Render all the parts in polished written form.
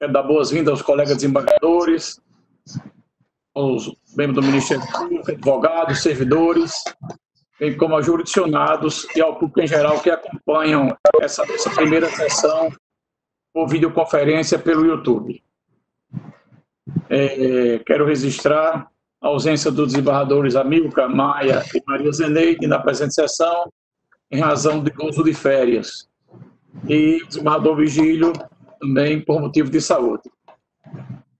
Quero dar boas-vindas aos colegas desembargadores, aos membros do Ministério Público, advogados, servidores, bem como aos jurisdicionados e ao público em geral que acompanham essa primeira sessão por videoconferência pelo YouTube. Quero registrar a ausência dos desembargadores Amilcar, Maia e Maria Zeneide na presente sessão, em razão de uso de férias, e o desembargador Vigílio também por motivo de saúde.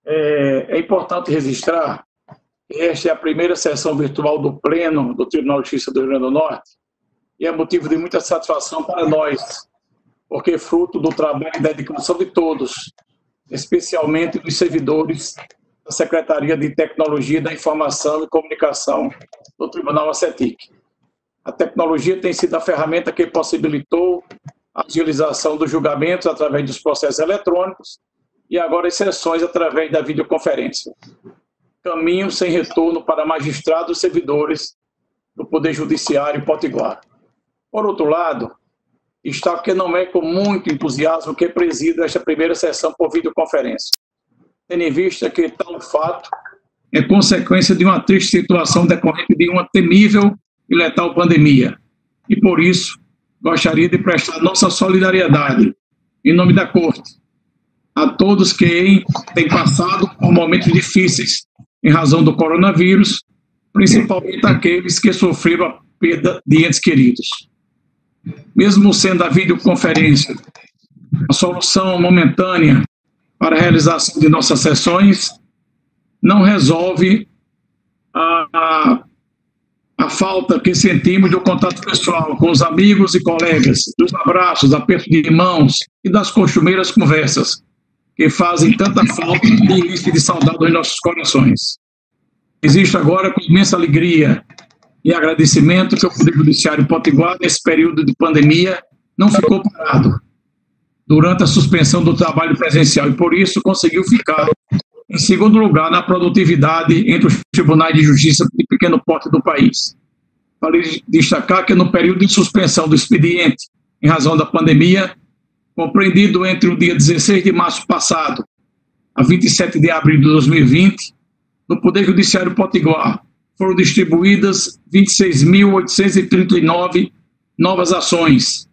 É importante registrar que esta é a primeira sessão virtual do Pleno do Tribunal de Justiça do Rio Grande do Norte e é motivo de muita satisfação para nós, porque é fruto do trabalho e dedicação de todos, especialmente dos servidores da Secretaria de Tecnologia da Informação e Comunicação do Tribunal ACETIC. A tecnologia tem sido a ferramenta que possibilitou a agilização dos julgamentos através dos processos eletrônicos e agora as sessões através da videoconferência. Caminho sem retorno para magistrados e servidores do Poder Judiciário Potiguar. Por outro lado, está que não é com muito entusiasmo que presido esta primeira sessão por videoconferência, tendo em vista que tal fato é consequência de uma triste situação decorrente de uma temível e letal pandemia. E por isso, gostaria de prestar nossa solidariedade, em nome da Corte, a todos que têm passado por momentos difíceis em razão do coronavírus, principalmente aqueles que sofreram a perda de entes queridos. Mesmo sendo a videoconferência a solução momentânea para a realização de nossas sessões, não resolve a falta que sentimos do contato pessoal com os amigos e colegas, dos abraços, apertos de mãos e das costumeiras conversas, que fazem tanta falta de início de saudade nos nossos corações. Existe agora, com imensa alegria e agradecimento, que o Poder Judiciário Potiguar, nesse período de pandemia, não ficou parado durante a suspensão do trabalho presencial e, por isso, conseguiu ficar em segundo lugar na produtividade entre os tribunais de justiça de pequeno porte do país. Vale destacar que no período de suspensão do expediente, em razão da pandemia, compreendido entre o dia 16 de março passado a 27 de abril de 2020, no Poder Judiciário Potiguar foram distribuídas 26.839 novas ações,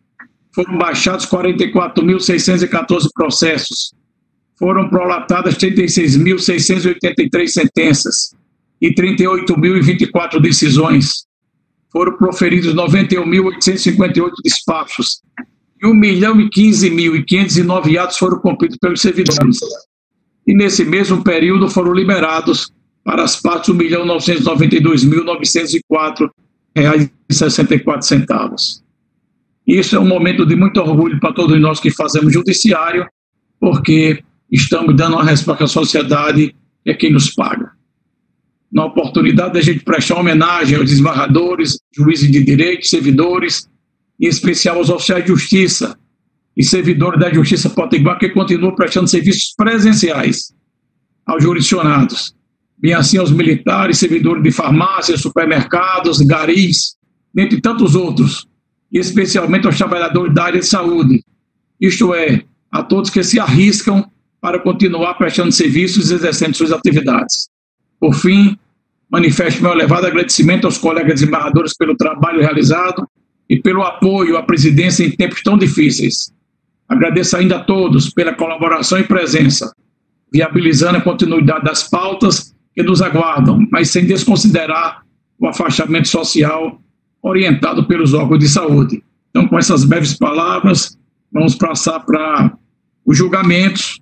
foram baixados 44.614 processos, foram prolatadas 36.683 sentenças e 38.024 decisões. Foram proferidos 91.858 despachos e 1.015.509 atos foram cumpridos pelos servidores. E nesse mesmo período foram liberados para as partes R$ 1.992.904,64. Isso é um momento de muito orgulho para todos nós que fazemos judiciário, porque estamos dando uma resposta à sociedade, que é quem nos paga. Na oportunidade de a gente prestar homenagem aos desembargadores, juízes de direito, servidores, em especial aos oficiais de justiça e servidores da Justiça Potiguar, que continuam prestando serviços presenciais aos jurisdicionados, bem assim aos militares, servidores de farmácias, supermercados, garis, dentre tantos outros, e especialmente aos trabalhadores da área de saúde, isto é, a todos que se arriscam para continuar prestando serviços e exercendo suas atividades. Por fim, manifesto meu elevado agradecimento aos colegas desembargadores pelo trabalho realizado e pelo apoio à presidência em tempos tão difíceis. Agradeço ainda a todos pela colaboração e presença, viabilizando a continuidade das pautas que nos aguardam, mas sem desconsiderar o afastamento social orientado pelos órgãos de saúde. Então, com essas breves palavras, vamos passar para os julgamentos.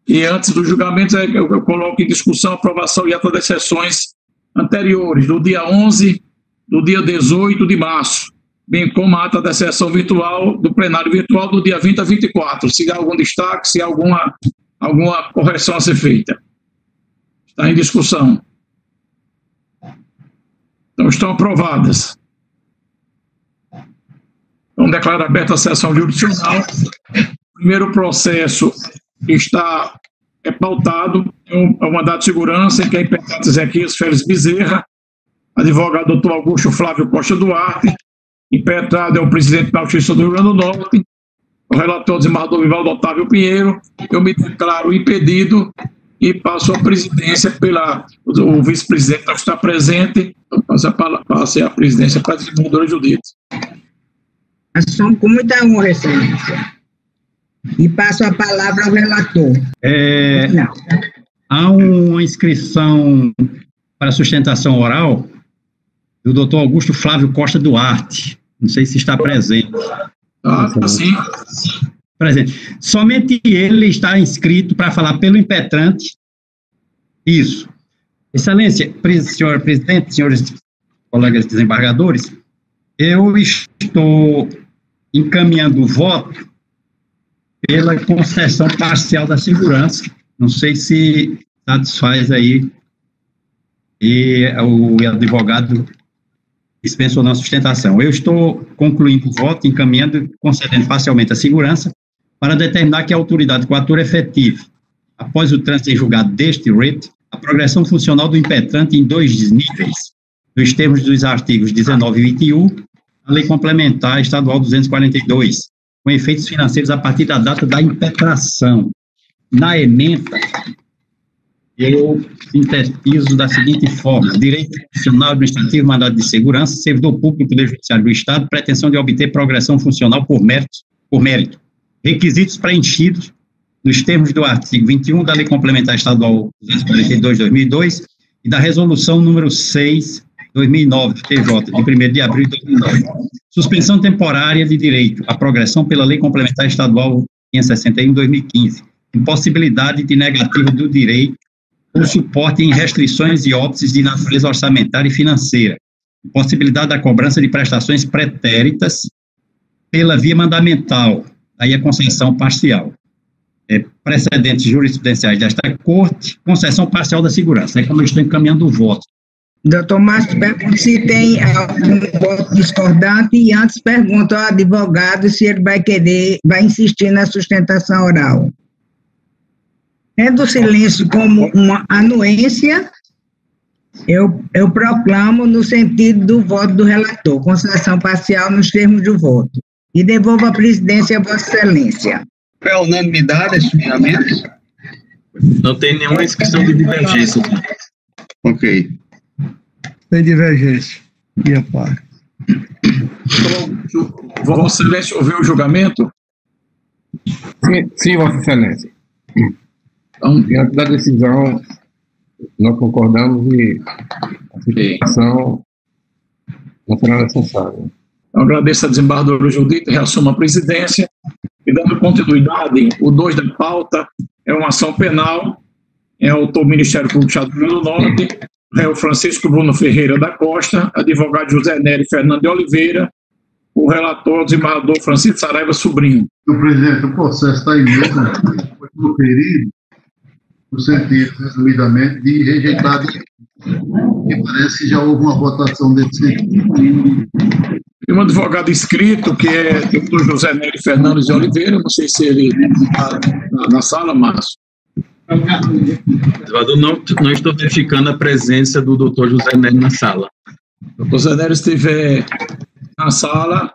E antes dos julgamentos, eu coloco em discussão a aprovação e ata das sessões anteriores, do dia 11, do dia 18 de março, bem como a ata da sessão virtual, do plenário virtual, do dia 20 a 24. Se há algum destaque, se há alguma correção a ser feita. Está em discussão. Então, estão aprovadas. Então, declaro aberta a sessão jurisdicional. O primeiro processo é pautado, é um mandado de segurança em que é impetente Zequias Félix Bezerra, advogado Dr. Augusto Flávio Costa Duarte, impetrado é o presidente da Justiça do Rio Grande do Norte, o relator desembargador Vivaldo Otávio Pinheiro, eu me declaro impedido e passo a presidência o vice-presidente não está presente, eu passo a presidência para a desembargadora Judite. Assumo com muita honra, excelência. E passo a palavra ao relator. Há uma inscrição para sustentação oral do doutor Augusto Flávio Costa Duarte. Não sei se está presente. Sim. Presente. Somente ele está inscrito para falar pelo impetrante. Isso. Excelência, senhor presidente, senhores colegas desembargadores, eu estou encaminhando o voto pela concessão parcial da segurança. Não sei se satisfaz aí e o advogado dispensa ou não sustentação. Eu estou concluindo o voto, encaminhando e concedendo parcialmente a segurança para determinar que a autoridade coatora efetive, após o trânsito em julgado deste RET, a progressão funcional do impetrante em 2 níveis, nos termos dos artigos 19 e 21, a Lei Complementar Estadual 242, com efeitos financeiros a partir da data da impetração. Na ementa, eu sintetizo da seguinte forma: direito constitucional, administrativo, mandado de segurança, servidor público do Poder Judiciário do Estado, pretensão de obter progressão funcional por mérito. Requisitos preenchidos nos termos do artigo 21 da Lei Complementar Estadual 242/2002 e da Resolução número 6/2009, TJ, de 1º de abril de 2009. Suspensão temporária de direito à progressão pela Lei Complementar Estadual 561/2015. Impossibilidade de negativa do direito ou suporte em restrições e óbices de natureza orçamentária e financeira. Impossibilidade da cobrança de prestações pretéritas pela via mandamental, aí a concessão parcial. Precedentes jurisprudenciais desta Corte, concessão parcial da segurança. É como eu estou encaminhando o voto. Doutor Márcio pergunta se tem algum voto discordante e antes pergunta ao advogado se ele vai insistir na sustentação oral. Tendo o silêncio como uma anuência, eu proclamo no sentido do voto do relator, concessão parcial nos termos do voto. E devolvo a presidência a Vossa Excelência. É unanimidade esse julgamento? Não tem nenhuma inscrição de divergência. Ok. Tem divergência. E a par. Vossa Excelência ouviu o julgamento? Sim, Vossa Excelência. Então, Diante da decisão, nós concordamos e a situação não será necessária. eu agradeço a desembargadora Judite, reassumo a presidência e dando continuidade, o 2 da pauta é uma ação penal, é autor Ministério Público do Estado do Rio Grande do Norte, é o Francisco Bruno Ferreira da Costa, advogado José Nery Fernando de Oliveira, o relator, o desembargador Francisco Saraiva Sobrinho. Senhor presidente, o processo está em mesmo, foi proferido no sentido, resumidamente, de rejeitar, e parece que já houve uma votação desse sentido. Tem um advogado inscrito, que é o doutor José Nery Fernandes de Oliveira, não sei se ele está na sala, Márcio. Não estou verificando a presença do doutor José Nery na sala. Se o doutor José Nery estiver na sala,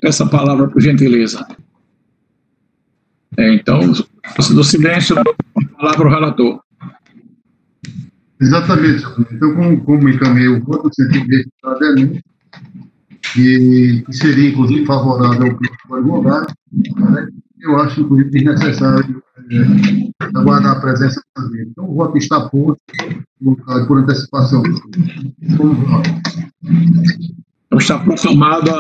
peça a palavra, por gentileza. Então, do silêncio, a palavra ao relator. Exatamente, senhor presidente. Então, como encaminhei o voto, no sentido de registrar a denúncia, que seria, inclusive, favorável ao próprio advogado, né? Eu acho, inclusive, desnecessário aguardar a presença do presidente. Então, o voto está posto, por antecipação. Como voto? Então, está consumada,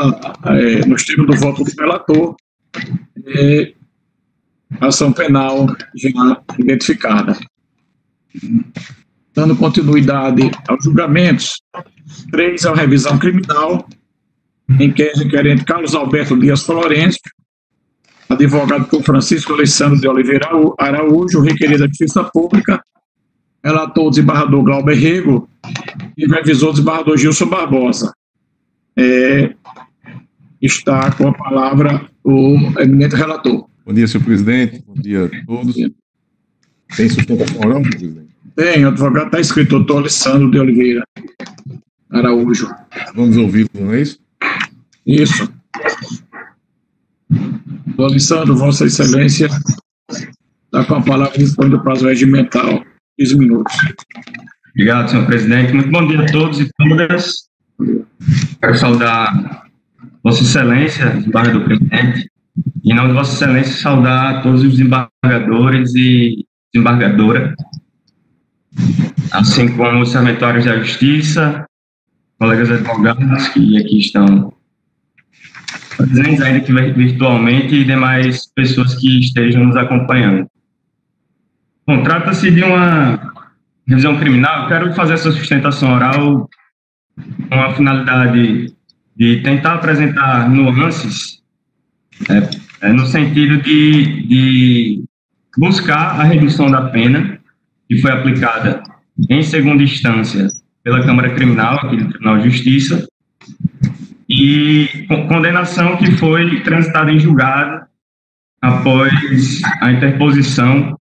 nos termos do voto do relator, ação penal já identificada. Dando continuidade aos julgamentos, 3 à revisão criminal, em que o requerente Carlos Alberto Dias Florencio, advogado por Francisco Alessandro de Oliveira Araújo, requerido da Justiça Pública, relator o desembargador Glauber Rego e revisor o desembargador Gilson Barbosa. Está com a palavra o eminente relator. Bom dia, senhor presidente. Bom dia a todos. Tem sustentação oral, senhor presidente? Tem, o advogado está escrito, doutor Alessandro de Oliveira Araújo. Vamos ouvi-lo, não é isso? Isso. Doutor Alessandro, Vossa Excelência, está com a palavra do prazo regimental, 15 minutos. Obrigado, senhor presidente. Muito bom dia a todos e todas. Quero saudar Vossa Excelência, desembargador presidente, e em nome de Vossa Excelência saudar todos os desembargadores e desembargadora, assim como os serventuários da Justiça, colegas advogados que aqui estão presentes, ainda que virtualmente, e demais pessoas que estejam nos acompanhando. Bom, trata-se de uma revisão criminal. Eu quero fazer essa sustentação oral com a finalidade de tentar apresentar nuances no sentido de buscar a redução da pena que foi aplicada em segunda instância pela Câmara Criminal, aqui do Tribunal de Justiça, e condenação que foi transitada em julgado após a interposição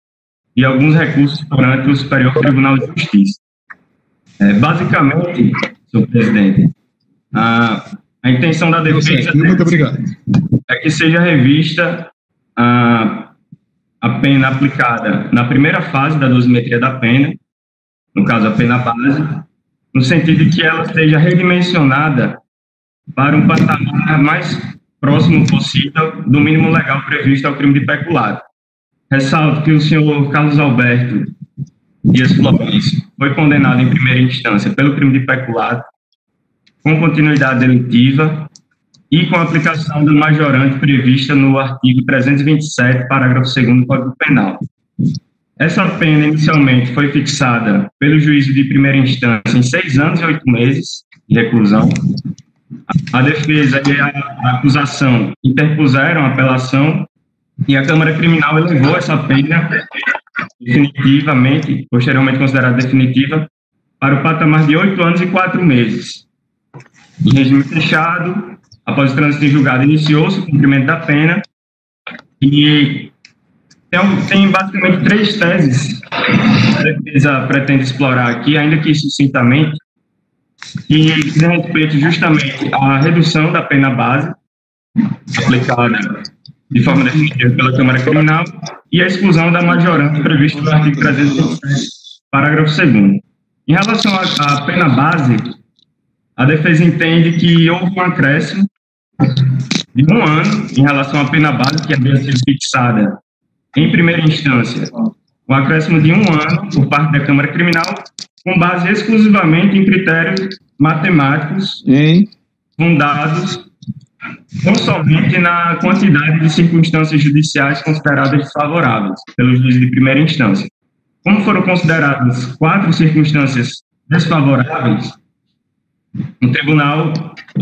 de alguns recursos perante o Superior Tribunal de Justiça. Basicamente, senhor presidente, a intenção da defesa muito obrigado. É que seja revista a pena aplicada na primeira fase da dosimetria da pena, no caso a pena base, no sentido de que ela seja redimensionada para um patamar mais próximo possível do mínimo legal previsto ao crime de peculato. Ressalto que o senhor Carlos Alberto Dias Flores foi condenado em primeira instância pelo crime de peculato, com continuidade delitiva e com a aplicação do majorante prevista no artigo 327, parágrafo 2º do Código Penal. Essa pena, inicialmente, foi fixada pelo juízo de primeira instância em 6 anos e 8 meses de reclusão. A defesa e a acusação interpuseram a apelação e a Câmara Criminal elevou essa pena definitivamente, posteriormente considerada definitiva, para o patamar de 8 anos e 4 meses. Em regime fechado, após o trânsito em julgado, iniciou-se o cumprimento da pena e tem basicamente 3 teses que a defesa pretende explorar aqui, ainda que sucintamente, que dizem respeito justamente à redução da pena base aplicada de forma definitiva pela Câmara Criminal e a exclusão da majorante prevista no artigo 327, parágrafo 2º. Em relação à pena base, a defesa entende que houve um acréscimo de 1 ano em relação à pena base que havia sido fixada em primeira instância, um acréscimo de 1 ano por parte da Câmara Criminal, com base exclusivamente em critérios matemáticos fundados não somente na quantidade de circunstâncias judiciais consideradas desfavoráveis pelo juiz de primeira instância. Como foram consideradas 4 circunstâncias desfavoráveis, o tribunal,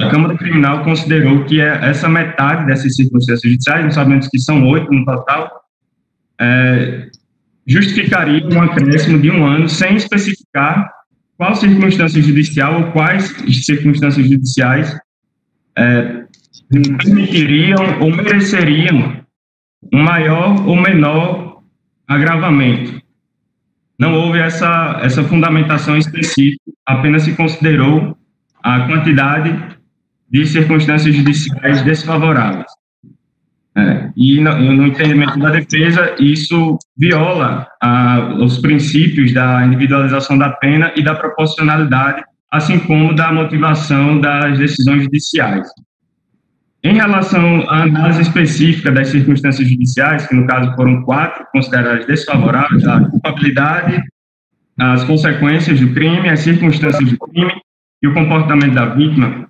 a Câmara Criminal considerou que essa metade dessas circunstâncias judiciais, nós sabemos que são 8 no total, justificaria um acréscimo de 1 ano sem especificar qual circunstância judicial ou quais circunstâncias judiciais permitiriam ou mereceriam um maior ou menor agravamento. Não houve essa fundamentação específica, apenas se considerou a quantidade de circunstâncias judiciais desfavoráveis. E no entendimento da defesa, isso viola os princípios da individualização da pena e da proporcionalidade, assim como da motivação das decisões judiciais. Em relação à análise específica das circunstâncias judiciais, que no caso foram 4 consideradas desfavoráveis, a culpabilidade, as consequências do crime, as circunstâncias do crime e o comportamento da vítima,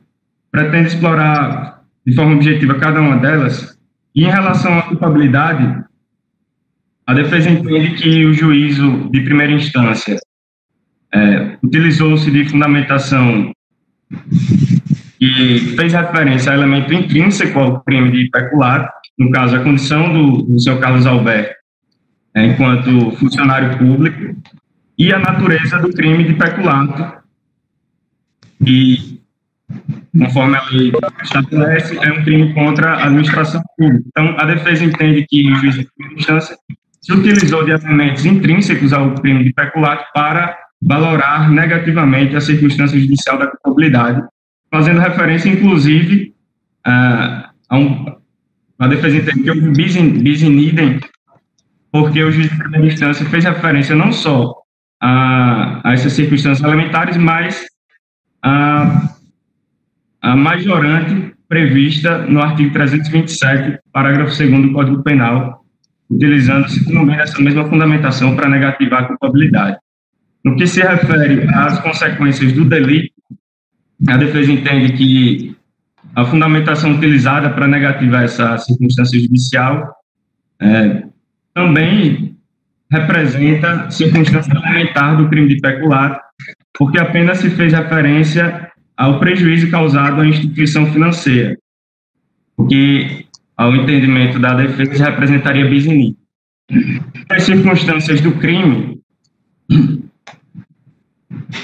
pretende explorar de forma objetiva cada uma delas. E em relação à culpabilidade, a defesa entende que o juízo de primeira instância utilizou-se de fundamentação e fez referência a elemento intrínseco ao crime de peculato, no caso, a condição do senhor Carlos Alberto enquanto funcionário público e a natureza do crime de peculato. E, conforme a lei estabelece, é um crime contra a administração pública. Então, a defesa entende que o juiz de primeira instância se utilizou de elementos intrínsecos ao crime de peculato para valorar negativamente a circunstância judicial da culpabilidade, fazendo referência, inclusive, A defesa entende que houve bis in idem, porque o juiz de primeira instância fez referência não só a essas circunstâncias elementares, mas a majorante prevista no artigo 327, parágrafo 2º do Código Penal, utilizando-se também dessa mesma fundamentação para negativar a culpabilidade. No que se refere às consequências do delito, a defesa entende que a fundamentação utilizada para negativar essa circunstância judicial também representa circunstância elementar do crime de peculato, porque apenas se fez referência ao prejuízo causado à instituição financeira, o que, ao entendimento da defesa, representaria bis in idem. As circunstâncias do crime,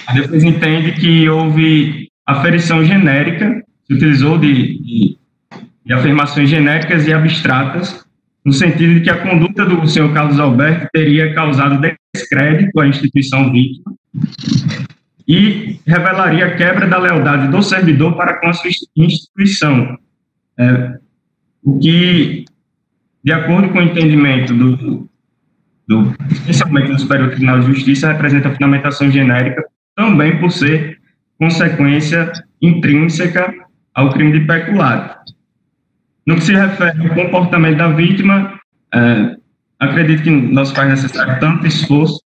a defesa entende que houve aferição genérica, se utilizou de afirmações genéricas e abstratas, no sentido de que a conduta do senhor Carlos Alberto teria causado descrédito à instituição vítima e revelaria a quebra da lealdade do servidor para com a sua instituição, o que, de acordo com o entendimento especialmente do Superior Tribunal de Justiça, representa a fundamentação genérica também por ser consequência intrínseca ao crime de peculato. No que se refere ao comportamento da vítima, acredito que não se faz necessário tanto esforço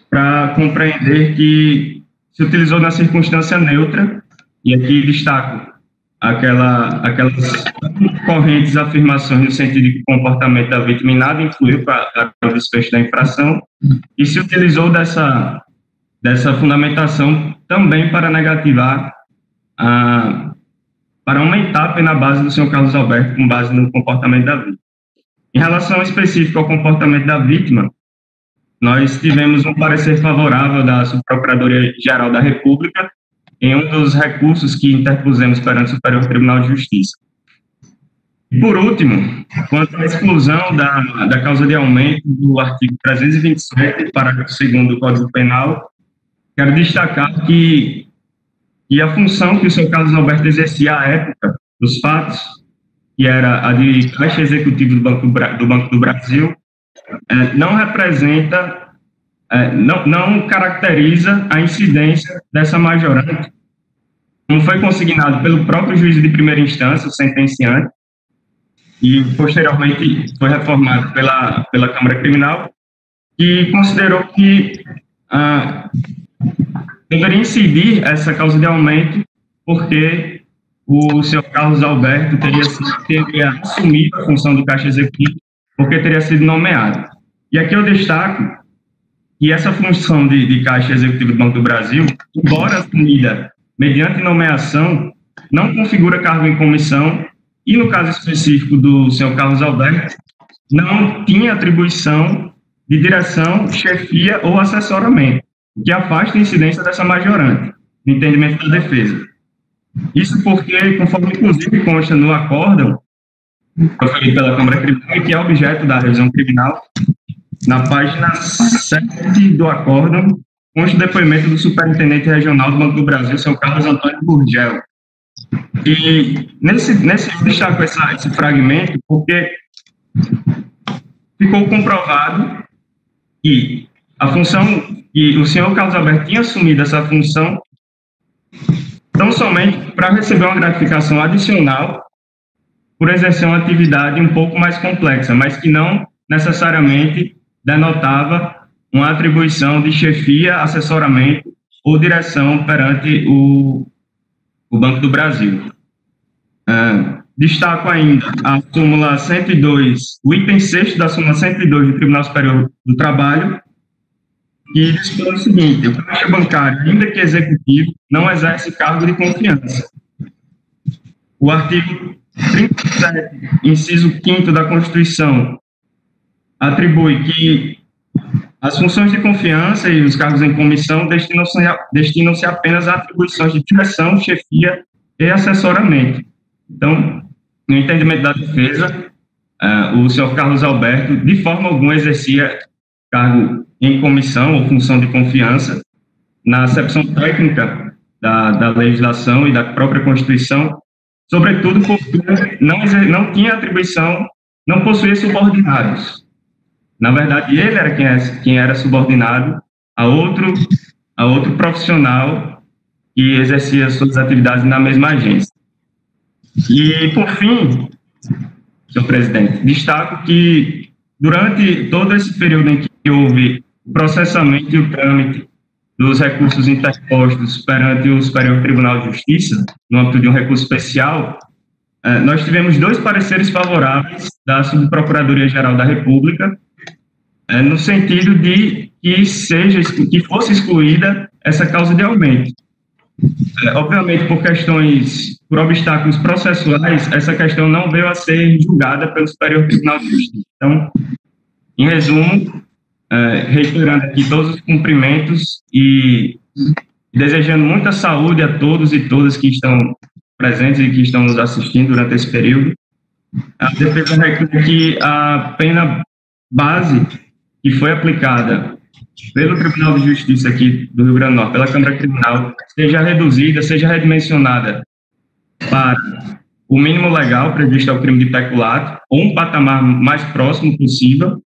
para compreender que se utilizou na circunstância neutra, e aqui destaco aquelas correntes afirmações no sentido de que o comportamento da vítima em nada influiu para o desfecho da infração, e se utilizou dessa fundamentação também para negativar, para aumentar a pena base do senhor Carlos Alberto com base no comportamento da vítima. Em relação específica ao comportamento da vítima, nós tivemos um parecer favorável da Subprocuradoria-Geral da República em um dos recursos que interpusemos perante o Superior Tribunal de Justiça. E, por último, quanto à exclusão da causa de aumento do artigo 327, parágrafo 2º do Código Penal, quero destacar que a função que o senhor Carlos Alberto exercia à época dos fatos, que era a de caixa executivo do Banco do Brasil, não representa, não caracteriza a incidência dessa majorante, como foi consignado pelo próprio juiz de primeira instância, o sentenciante, e posteriormente foi reformado pela Câmara Criminal, que considerou que deveria incidir essa causa de aumento porque o senhor Carlos Alberto teria assumido a função do caixa executivo porque teria sido nomeado. E aqui eu destaco que essa função de caixa executivo do Banco do Brasil, embora assumida mediante nomeação, não configura cargo em comissão e, no caso específico do senhor Carlos Alberto, não tinha atribuição de direção, chefia ou assessoramento, o que afasta a incidência dessa majorante, no entendimento da defesa. Isso porque, conforme inclusive consta no acórdão, proferido pela Câmara Criminal, e que é objeto da revisão criminal, na página 7 do acórdão, consta o depoimento do superintendente regional do Banco do Brasil, seu Carlos Antônio Gurgel. E nesse destaco esse fragmento, porque ficou comprovado que a função, que o senhor Carlos Alberto tinha assumido essa função tão somente para receber uma gratificação adicional por exercer uma atividade um pouco mais complexa, mas que não necessariamente denotava uma atribuição de chefia, assessoramento ou direção perante o Banco do Brasil. Destaco ainda a súmula 102, o item 6º da súmula 102 do Tribunal Superior do Trabalho, que dispõe o seguinte: o caixa bancário, ainda que executivo, não exerce cargo de confiança. O artigo 37, inciso 5º da Constituição, atribui que as funções de confiança e os cargos em comissão destinam-se apenas a atribuições de direção, chefia e assessoramento. Então, no entendimento da defesa, o senhor Carlos Alberto, de forma alguma, exercia cargo em comissão ou função de confiança. Na acepção técnica da legislação e da própria Constituição, sobretudo porque não tinha atribuição, não possuía subordinados. Na verdade, ele era quem era subordinado a outro profissional que exercia suas atividades na mesma agência. E, por fim, senhor presidente, destaco que durante todo esse período em que houve o processamento e o trâmite dos recursos interpostos perante o Superior Tribunal de Justiça, no âmbito de um recurso especial, nós tivemos 2 pareceres favoráveis da Subprocuradoria-Geral da República, no sentido de que fosse excluída essa causa de aumento. Obviamente, por obstáculos processuais, essa questão não veio a ser julgada pelo Superior Tribunal de Justiça. Então, em resumo, reiterando aqui todos os cumprimentos e desejando muita saúde a todos e todas que estão presentes e que estão nos assistindo durante esse período. A defesa requer que a pena base que foi aplicada pelo Tribunal de Justiça aqui do Rio Grande do Norte, pela Câmara Criminal, seja reduzida, seja redimensionada para o mínimo legal previsto ao crime de peculato, ou um patamar mais próximo possível,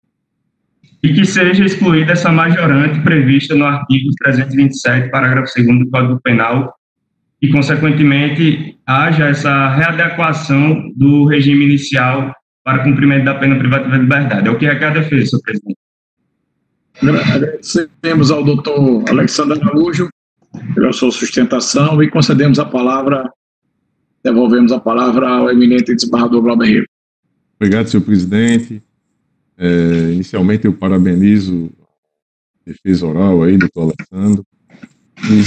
e que seja excluída essa majorante prevista no artigo 327, parágrafo 2º do Código Penal, e, consequentemente, haja essa readequação do regime inicial para cumprimento da pena privativa de liberdade. É o que requer a defesa, senhor presidente. Agradecemos ao doutor Alexandre Araújo pela sua sustentação e devolvemos a palavra ao eminente desembargador Glauber Rego. Obrigado, senhor presidente. Inicialmente, eu parabenizo a defesa oral aí, doutor Alexandre. E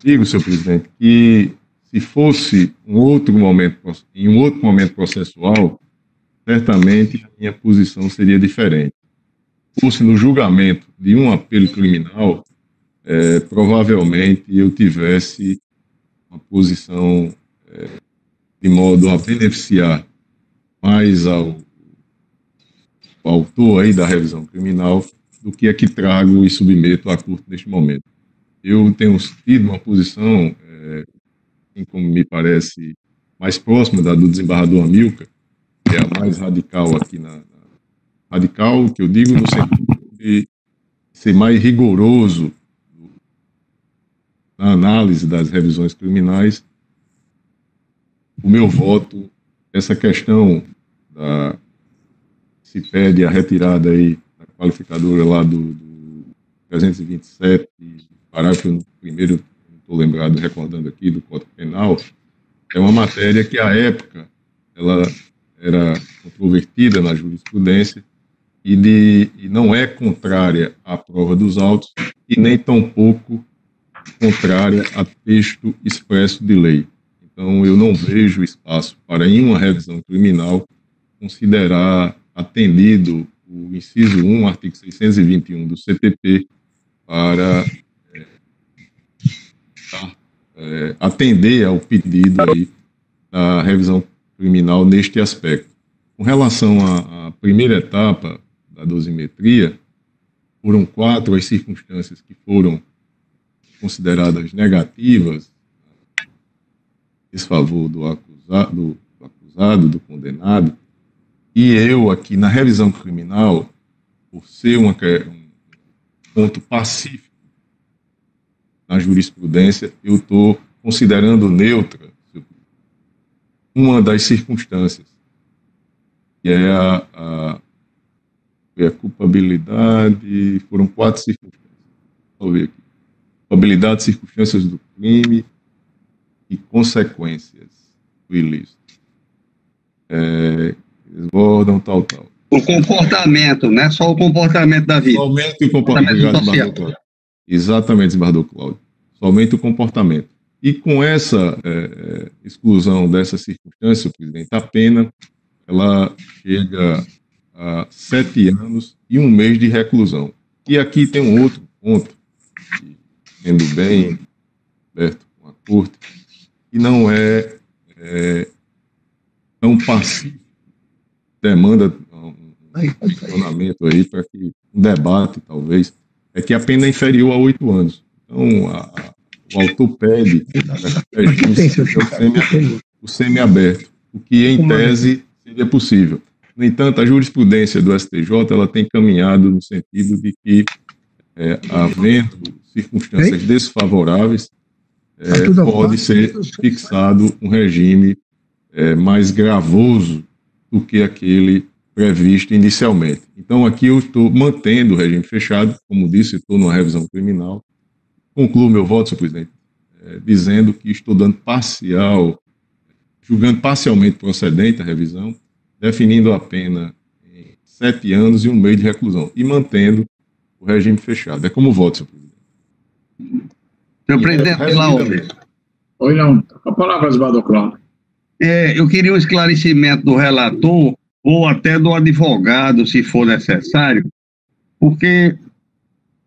digo, senhor presidente, que se fosse em um outro momento processual, certamente a minha posição seria diferente. Se fosse no julgamento de um apelo criminal, provavelmente eu tivesse uma posição de modo a beneficiar mais ao autor aí da revisão criminal do que a que trago e submeto à Corte neste momento. Eu tenho tido uma posição, assim como me parece, mais próxima da do desembargador Amilcar, que é a mais radical aqui radical, que eu digo no sentido de ser mais rigoroso na análise das revisões criminais. O meu voto, essa questão se pede a retirada aí da qualificadora lá do 327, parágrafo 1º, não estou lembrado, recordando aqui, do Código Penal, é uma matéria que, à época, ela era controvertida na jurisprudência e não é contrária à prova dos autos e nem tampouco contrária a texto expresso de lei. Então, eu não vejo espaço para, em uma revisão criminal, considerar atendido o inciso 1, artigo 621 do CPP, para atender ao pedido aí da revisão criminal neste aspecto. Com relação à primeira etapa da dosimetria, foram 4 as circunstâncias que foram consideradas negativas em desfavor do acusado, do condenado, e eu aqui na revisão criminal, por ser um ponto pacífico na jurisprudência, eu estou considerando neutra uma das circunstâncias, que é a culpabilidade. Foram 4 circunstâncias. Vou ver aqui. Culpabilidade, circunstâncias do crime e consequências do ilícito. Desbordam, tal. O comportamento, né? Só o comportamento da vida. Somente o comportamento. Exatamente, desembargador Cláudio. Somente o comportamento. E com essa exclusão dessa circunstância, presidente, a pena ela chega a 7 anos e 1 mês de reclusão. E aqui tem um outro ponto, que, sendo bem aberto com a Corte, que não é tão pacífico, demanda um questionamento aí para que um debate, talvez, é que a pena é inferior a 8 anos. Então, o autor pede o semiaberto, o que em tese seria possível. No entanto, a jurisprudência do STJ ela tem caminhado no sentido de que, havendo circunstâncias desfavoráveis, pode ser fixado um regime mais gravoso do que aquele previsto inicialmente. Então, aqui eu estou mantendo o regime fechado, como disse, estou numa revisão criminal. Concluo meu voto, senhor presidente, dizendo que estou julgando parcialmente procedente a revisão, definindo a pena em 7 anos e 1 mês de reclusão e mantendo o regime fechado. É como voto, senhor presidente. Senhor presidente, Cláudio. Oi, não. A palavra, desembargador Cláudio. Eu queria um esclarecimento do relator ou até do advogado, se for necessário, porque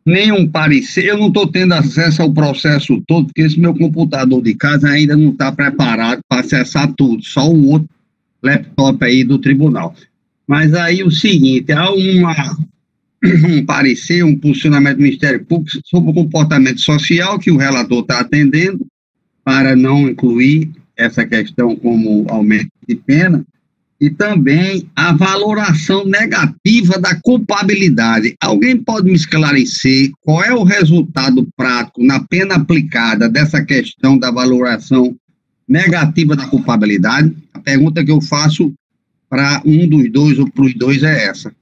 nenhum parecer, eu não estou tendo acesso ao processo todo, porque esse meu computador de casa ainda não está preparado para acessar tudo, só o outro laptop aí do tribunal. Mas aí o seguinte, há um parecer, um posicionamento do Ministério Público sobre o comportamento social que o relator está atendendo, para não incluir essa questão como aumento de pena, e também a valoração negativa da culpabilidade. Alguém pode me esclarecer qual é o resultado prático na pena aplicada dessa questão da valoração negativa da culpabilidade? A pergunta que eu faço para um dos dois ou para os dois é essa.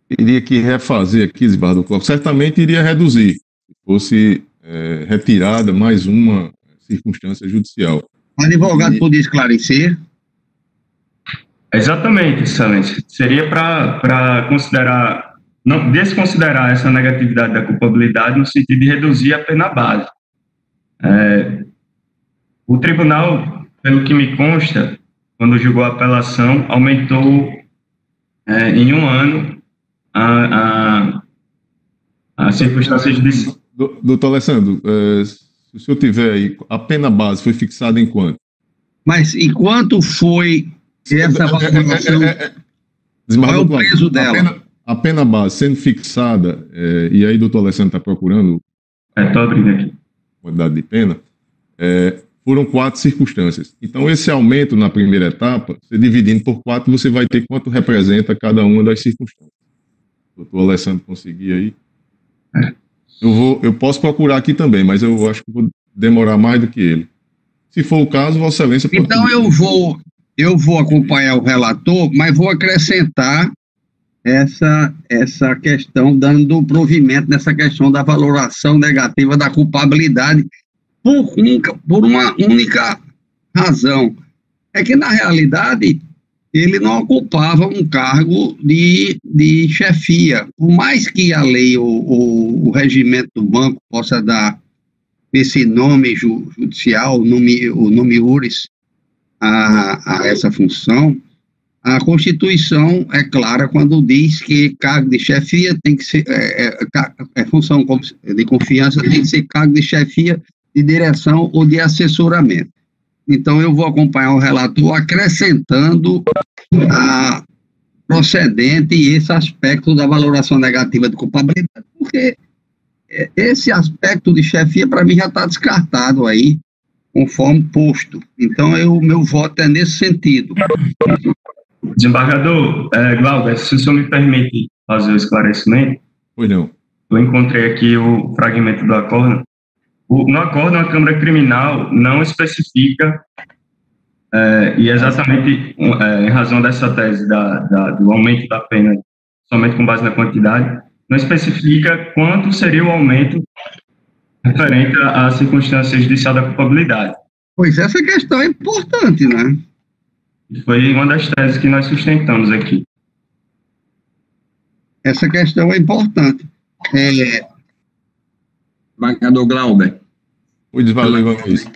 Teria que refazer aqui, desembargador Cláudio. Certamente iria reduzir, se fosse retirada mais uma circunstância judicial. O advogado podia esclarecer? Exatamente, excelência. Seria para considerar, não desconsiderar essa negatividade da culpabilidade no sentido de reduzir a pena base. O tribunal, pelo que me consta, quando julgou a apelação, aumentou em 1 ano a circunstância judicial. Doutor Alessandro, se o senhor tiver aí, a pena base foi fixada em quanto? Mas enquanto foi essa valoração, qual é o peso dela? A pena base sendo fixada, e aí o doutor Alessandro está procurando estou abrindo aqui. Quantidade de pena, foram 4 circunstâncias. Então, esse aumento na primeira etapa, você dividindo por 4, você vai ter quanto representa cada uma das circunstâncias. O doutor Alessandro conseguir aí. Eu posso procurar aqui também, mas eu acho que vou demorar mais do que ele. Se for o caso, Vossa Excelência... Então, eu vou acompanhar o relator, mas vou acrescentar essa questão, dando provimento nessa questão da valoração negativa da culpabilidade por uma única razão. É que, na realidade, ele não ocupava um cargo de chefia. Por mais que a lei, o regimento do banco possa dar esse nome judicial, o nome juris, a essa função, a Constituição é clara quando diz que cargo de chefia tem que ser, função de confiança tem que ser cargo de chefia, de direção ou de assessoramento. Então, eu vou acompanhar o relator acrescentando a procedente e esse aspecto da valoração negativa de culpabilidade, porque esse aspecto de chefia, para mim, já está descartado aí, conforme posto. Então, meu voto é nesse sentido. Desembargador, Glauber, se o senhor me permite fazer o esclarecimento. Pois não. Eu encontrei aqui o fragmento do acórdão. No acórdão, a Câmara Criminal não especifica, e exatamente em razão dessa tese do aumento da pena, somente com base na quantidade, não especifica quanto seria o aumento referente às circunstâncias judicial da culpabilidade. Pois essa questão é importante, né? Foi uma das teses que nós sustentamos aqui. Essa questão é importante. Embargador Glauber. O desembargador Ivanildo.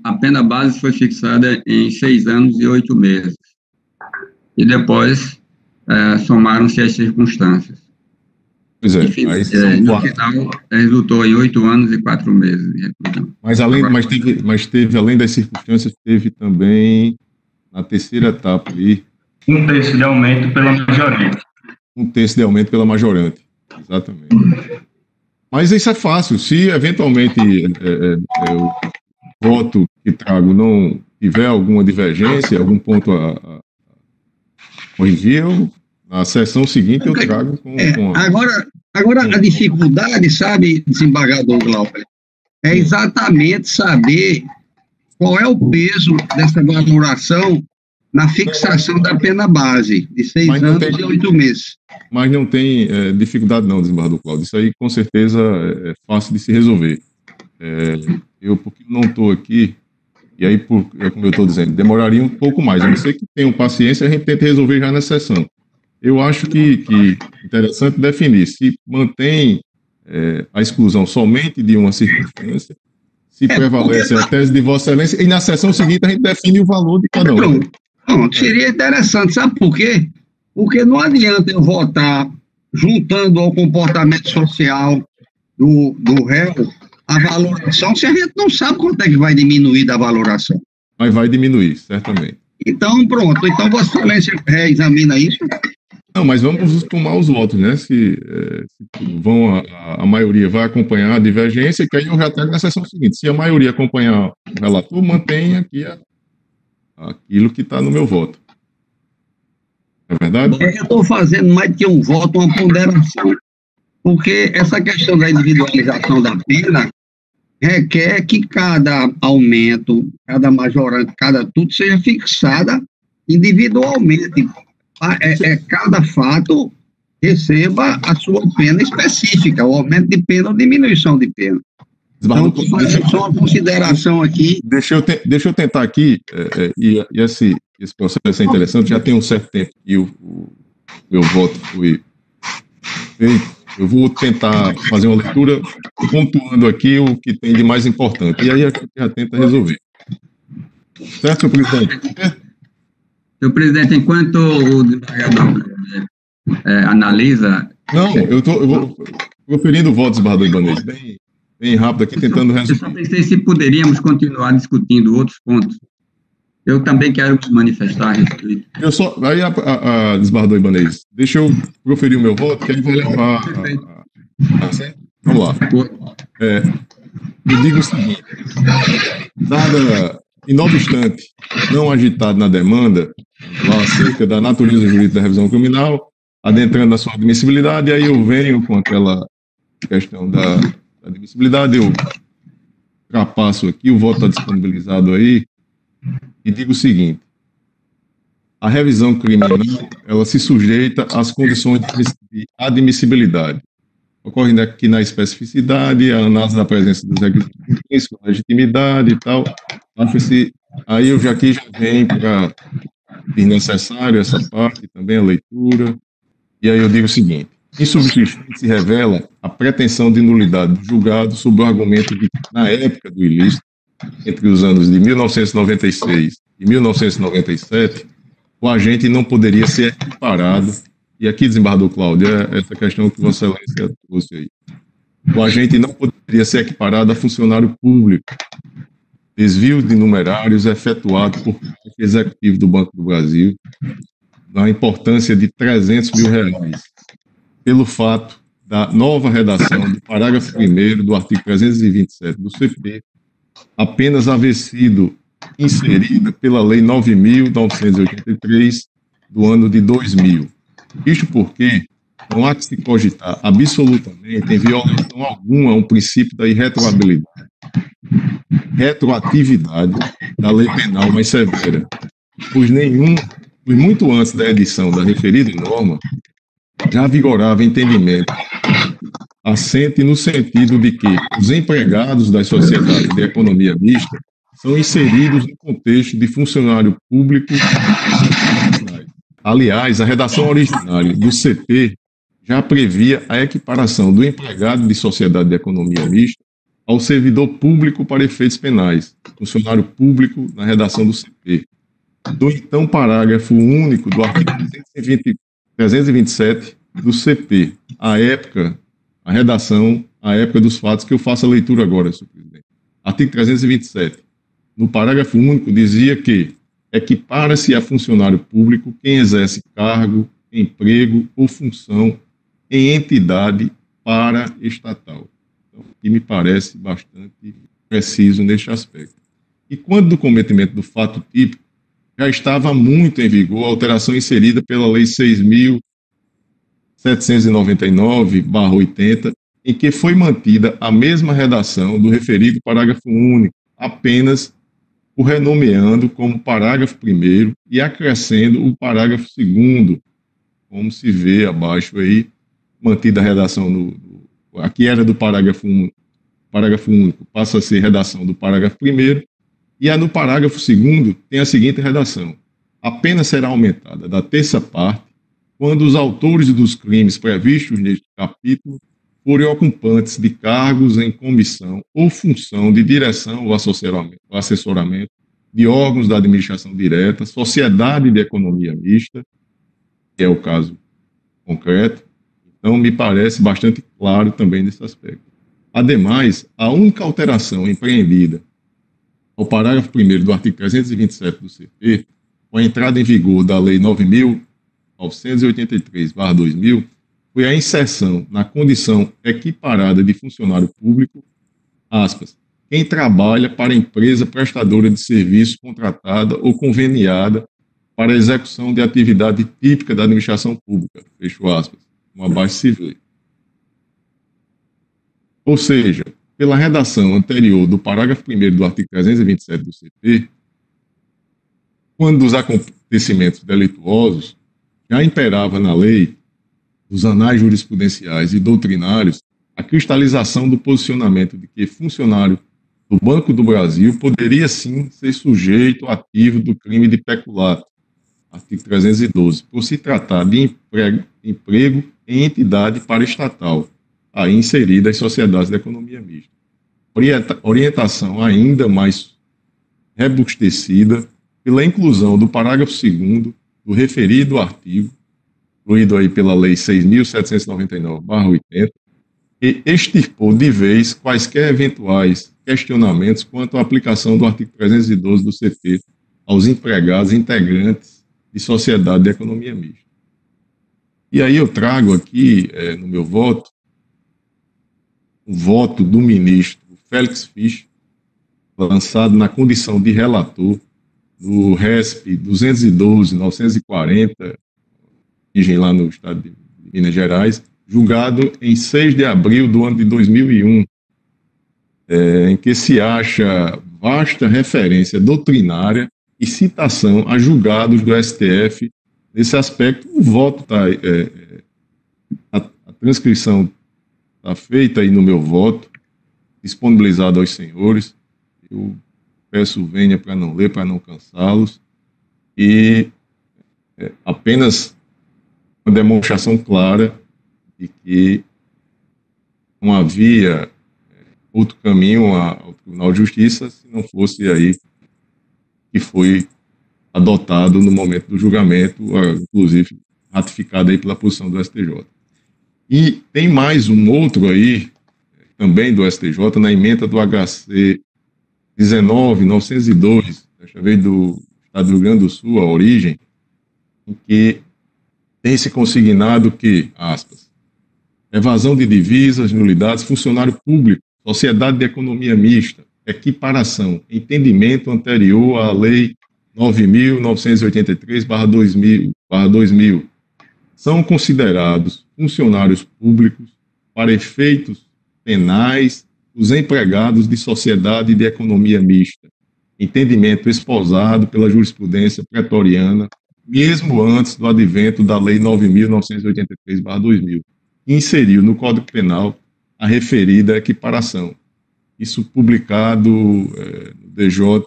A pena base foi fixada em 6 anos e 8 meses. E depois somaram-se as circunstâncias. Pois é. Enfim, no final, resultou em 8 anos e 4 meses de reclusão. Mas teve, além das circunstâncias, teve também, na terceira etapa ali... 1/3 de aumento pela majorante. 1/3 de aumento pela majorante. Exatamente. Mas isso é fácil. Se, eventualmente, eu voto que trago não tiver alguma divergência, algum ponto a corrigir, na sessão seguinte eu trago com Agora, a dificuldade, sabe, desembargador Glauber, é exatamente saber qual é o peso dessa valoração na fixação da pena base, de 6 anos e 8 meses. Mas não tem dificuldade não, desembargador Cláudio. Isso aí, com certeza, é fácil de se resolver. Porque eu não estou aqui, e aí, como eu estou dizendo, demoraria um pouco mais. A não ser que tenham paciência, a gente tenta resolver já na sessão. Eu acho que é interessante definir se mantém a exclusão somente de uma circunstância, se prevalece a tese de Vossa Excelência, e na sessão seguinte a gente define o valor de cada um. Pronto, seria interessante, sabe por quê? Porque não adianta eu votar juntando ao comportamento social do réu a valoração, se a gente não sabe quanto é que vai diminuir da valoração. Mas vai diminuir, certamente. Então, pronto. Então, Vossa Excelência reexamina isso. Não, mas vamos tomar os votos, né? Se a maioria vai acompanhar a divergência, que aí eu já trago na sessão seguinte. Se a maioria acompanhar o relator, mantém aqui aquilo que está no meu voto. É verdade? Eu estou fazendo mais do que um voto, uma ponderação. Porque essa questão da individualização da pena requer que cada aumento, cada majorante, cada tudo seja fixada individualmente. Cada fato receba a sua pena específica, o aumento de pena ou diminuição de pena. Então, só uma consideração aqui. Deixa eu tentar aqui, e esse processo é interessante, já tem um certo tempo que o meu voto foi feito. Eu vou tentar fazer uma leitura pontuando aqui o que tem de mais importante, e aí a gente já tenta resolver. Certo, presidente? Senhor presidente, enquanto o desembargador analisa... Não, eu vou proferindo o voto, desembargador Ibanez, bem rápido aqui, tentando resolver. Eu só pensei se poderíamos continuar discutindo outros pontos. Eu também quero me manifestar a respeito. Aí, desembargador Ibanez, deixa eu proferir o meu voto, que aí vai levar... Vamos lá. Eu digo o seguinte, e não obstante, não agitado na demanda, lá acerca da natureza jurídica da revisão criminal, adentrando na sua admissibilidade, aí eu venho com aquela questão da admissibilidade, eu ultrapasso aqui, o voto está disponibilizado aí, e digo o seguinte, a revisão criminal, ela se sujeita às condições de admissibilidade, ocorrendo aqui na especificidade, a análise da presença dos requisitos, com legitimidade e tal. Aí eu já venho para ser necessário essa parte, também a leitura. E aí eu digo o seguinte: insubsistente se revela a pretensão de nulidade do julgado sob o argumento de que, na época do ilícito, entre os anos de 1996 e 1997, o agente não poderia ser equiparado. E aqui, desembargador Cláudio, essa questão que Vossa Excelência trouxe aí. O agente não poderia ser equiparado a funcionário público. Desvios de numerários efetuados por executivo do Banco do Brasil, na importância de R$300 mil, pelo fato da nova redação do parágrafo 1º do artigo 327 do CP, apenas haver sido inserida pela Lei 9.983 do ano de 2000. Isto porque não há que se cogitar absolutamente em violação alguma a um princípio da retroatividade da lei penal mais severa, pois muito antes da edição da referida norma, já vigorava entendimento assente no sentido de que os empregados das sociedades de economia mista são inseridos no contexto de funcionário público. Aliás, a redação originária do CP já previa a equiparação do empregado de sociedade de economia mista ao servidor público para efeitos penais, funcionário público na redação do CP. Do então parágrafo único do artigo 327 do CP, a redação, a época dos fatos, que eu faço a leitura agora, senhor presidente. Artigo 327. No parágrafo único dizia que equipara-se a funcionário público quem exerce cargo, emprego ou função em entidade paraestatal. Então, que me parece bastante preciso neste aspecto. e quando do cometimento do fato típico, já estava muito em vigor a alteração inserida pela Lei 6.799/80, em que foi mantida a mesma redação do referido parágrafo único, apenas o renomeando como parágrafo 1º e acrescendo o parágrafo 2º, como se vê abaixo aí, mantida a redação aqui era do parágrafo único, passa a ser redação do parágrafo 1º, e no parágrafo 2º tem a seguinte redação: a pena será aumentada da terça parte quando os autores dos crimes previstos neste capítulo forem ocupantes de cargos em comissão ou função de direção ou assessoramento de órgãos da administração direta, sociedade de economia mista, que é o caso concreto. Então, me parece bastante claro também nesse aspecto. Ademais, a única alteração empreendida ao parágrafo 1º do artigo 327 do CP, com a entrada em vigor da Lei 9.983/2000, foi a inserção na condição equiparada de funcionário público, aspas, quem trabalha para empresa prestadora de serviço contratada ou conveniada para a execução de atividade típica da administração pública, fecho aspas, como abaixo se vê. Ou seja, pela redação anterior do parágrafo 1º do artigo 327 do CP, quando dos acontecimentos delituosos, já imperava na lei, dos anais jurisprudenciais e doutrinários, a cristalização do posicionamento de que funcionário do Banco do Brasil poderia sim ser sujeito ativo do crime de peculato, artigo 312, por se tratar de emprego em entidade paraestatal, aí inserida as sociedades da economia mista. Orientação ainda mais robustecida pela inclusão do parágrafo 2º do referido artigo, incluído aí pela Lei 6.799/80, e extirpou de vez quaisquer eventuais questionamentos quanto à aplicação do artigo 312 do CP aos empregados integrantes de sociedade de economia mista. E aí eu trago aqui, no meu voto, o voto do ministro Félix Fischer, lançado na condição de relator do RESP 212.940, origem lá no estado de Minas Gerais, julgado em 6 de abril do ano de 2001, em que se acha vasta referência doutrinária e citação a julgados do STF nesse aspecto. O voto está, a transcrição está feita aí no meu voto, disponibilizado aos senhores. Eu peço vênia para não ler, para não cansá-los, e apenas uma demonstração clara de que não havia outro caminho ao Tribunal de Justiça se não fosse aí que foi adotado no momento do julgamento, inclusive ratificado aí pela posição do STJ. E tem mais um outro aí, também do STJ, na emenda do HC 19.902, desta vez do Estado do Rio Grande do Sul, a origem, em que tem-se consignado que, aspas, evasão de divisas, nulidades, funcionário público, sociedade de economia mista, equiparação, entendimento anterior à Lei 9.983/2000, são considerados funcionários públicos para efeitos penais os empregados de sociedade de economia mista, entendimento esposado pela jurisprudência pretoriana, mesmo antes do advento da Lei 9.983/2000, que inseriu no Código Penal a referida equiparação. Isso publicado no DJ,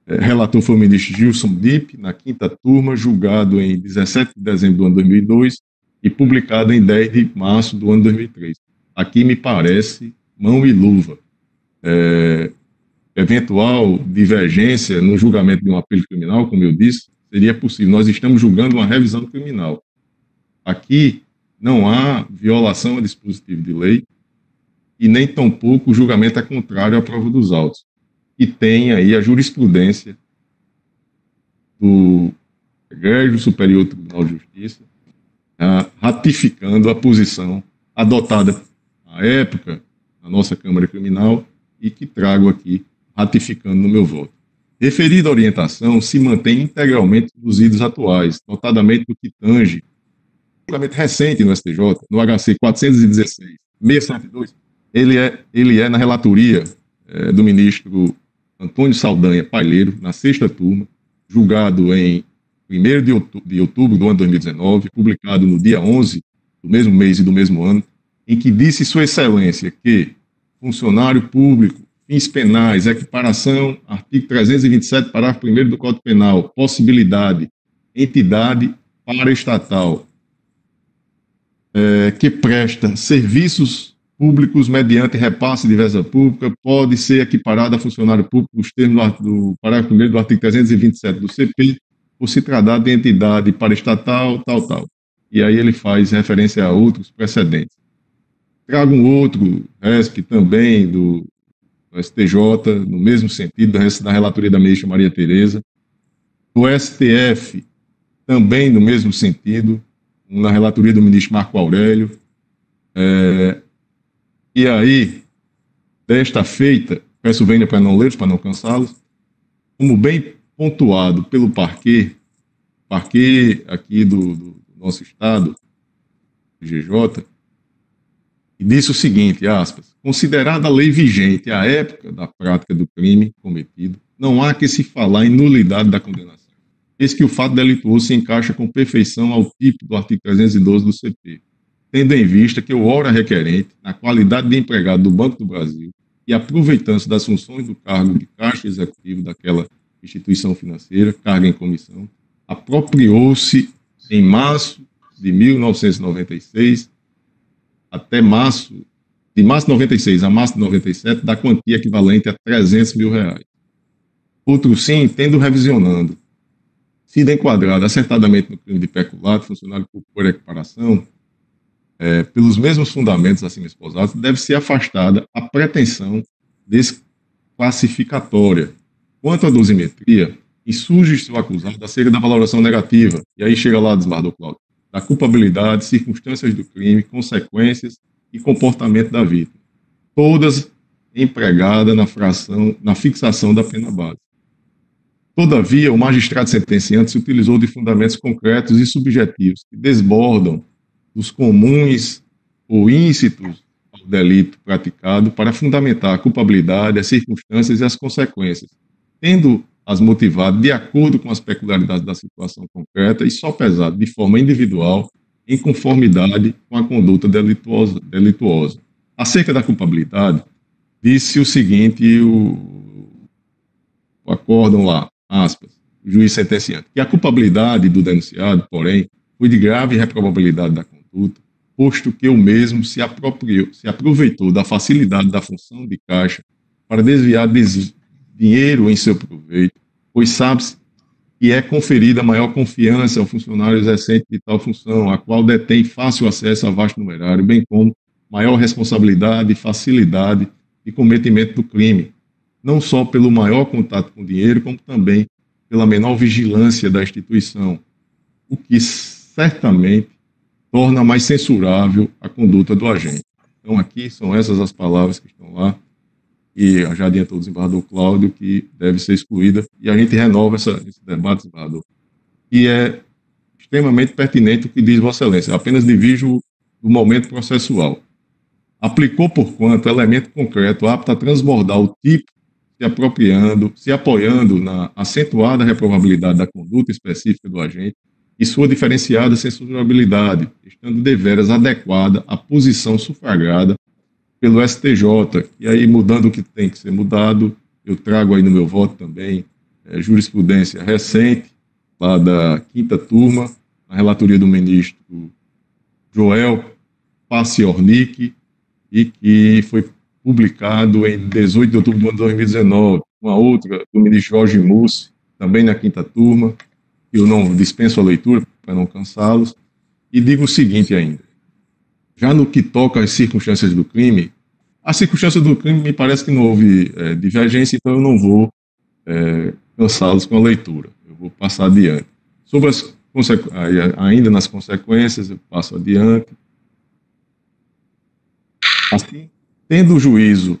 relator foi o ministro Gilson Dipp, na 5ª turma, julgado em 17 de dezembro do ano 2002 e publicado em 10 de março do ano 2003. Aqui me parece mão e luva. Eventual divergência no julgamento de um apelo criminal, como eu disse, seria possível. Nós estamos julgando uma revisão criminal. Aqui não há violação a dispositivo de lei e nem tampouco o julgamento é contrário à prova dos autos. E tem aí a jurisprudência do Egrégio Superior Tribunal de Justiça ratificando a posição adotada à época na nossa Câmara Criminal e que trago aqui ratificando no meu voto. Referida orientação se mantém integralmente nos idos atuais, notadamente no que tange julgamento recente no STJ, no HC 416-672, ele é na relatoria do ministro Antônio Saldanha Palheiro, na 6ª turma, julgado em 1º de outubro do ano 2019, publicado no dia 11 do mesmo mês e do mesmo ano, em que disse Sua Excelência que funcionário público, fins penais, equiparação, artigo 327, parágrafo 1º do Código Penal, possibilidade, entidade paraestatal, que presta serviços públicos mediante repasse de verba pública, pode ser equiparada a funcionário público nos termos do parágrafo 1º do artigo 327 do CP, por se tratar de entidade paraestatal, tal. E aí ele faz referência a outros precedentes. Trago um outro RESP também do STJ, no mesmo sentido, da relatoria da ministra Maria Tereza. Do STF, também no mesmo sentido, na relatoria do ministro Marco Aurélio. E aí, desta feita, peço vênia para não lê-los, para não cansá-los, como bem pontuado pelo parquê aqui do nosso estado, do GJ, e disse o seguinte, aspas, considerada a lei vigente à época da prática do crime cometido, não há que se falar em nulidade da condenação. Eis que o fato delituoso se encaixa com perfeição ao tipo do artigo 312 do CP, tendo em vista que o ora requerente, na qualidade de empregado do Banco do Brasil e aproveitando-se das funções do cargo de caixa executivo daquela instituição financeira, carga em comissão, apropriou-se em março de 1996 até de março de 96 a março de 97, da quantia equivalente a R$300 mil. Outro sim, tendo revisionando, sido enquadrado acertadamente no crime de peculato, funcionário por equiparação, pelos mesmos fundamentos acima exposados, deve ser afastada a pretensão desclassificatória. Quanto à dosimetria, insurge-se o acusado acerca da valoração negativa, e aí chega lá, desembargador Cláudio, da culpabilidade, circunstâncias do crime, consequências e comportamento da vítima, todas empregadas na fixação da pena base. Todavia, o magistrado sentenciante se utilizou de fundamentos concretos e subjetivos que desbordam dos comuns ou íncitos ao delito praticado para fundamentar a culpabilidade, as circunstâncias e as consequências, tendo as motivado de acordo com as peculiaridades da situação concreta e só pesado de forma individual em conformidade com a conduta delituosa. Acerca da culpabilidade, disse o seguinte, o acórdão lá, aspas, o juiz sentenciante, que a culpabilidade do denunciado, porém, foi de grave reprovabilidade da conduta, posto que o mesmo se aproveitou da facilidade da função de caixa para desviar dinheiro em seu proveito, pois sabe-se que é conferida maior confiança ao funcionário exercente de tal função, a qual detém fácil acesso a vasto numerário, bem como maior responsabilidade e facilidade de cometimento do crime, não só pelo maior contato com o dinheiro, como também pela menor vigilância da instituição, o que certamente torna mais censurável a conduta do agente. Então, aqui são essas as palavras que estão lá, e já adiantou o desembargador Cláudio, que deve ser excluída, e a gente renova esse debate, desembargador, que é extremamente pertinente o que diz Vossa Excelência, apenas divido do momento processual. Aplicou, porquanto, elemento concreto apto a transbordar o tipo, se apoiando na acentuada reprovabilidade da conduta específica do agente e sua diferenciada censurabilidade, estando deveras adequada à posição sufragada pelo STJ, e aí mudando o que tem que ser mudado, eu trago aí no meu voto também jurisprudência recente, lá da 5ª turma, na relatoria do ministro Joel Paciornik, e que foi publicado em 18 de outubro do ano 2019, uma outra do ministro Jorge Mussi, também na 5ª turma, que eu não dispenso a leitura para não cansá-los, e digo o seguinte ainda, já no que toca às circunstâncias do crime, as circunstâncias do crime me parece que não houve divergência, então eu não vou cansá-los com a leitura, eu vou passar adiante. Sobre ainda nas consequências, eu passo adiante. Assim, tendo o juízo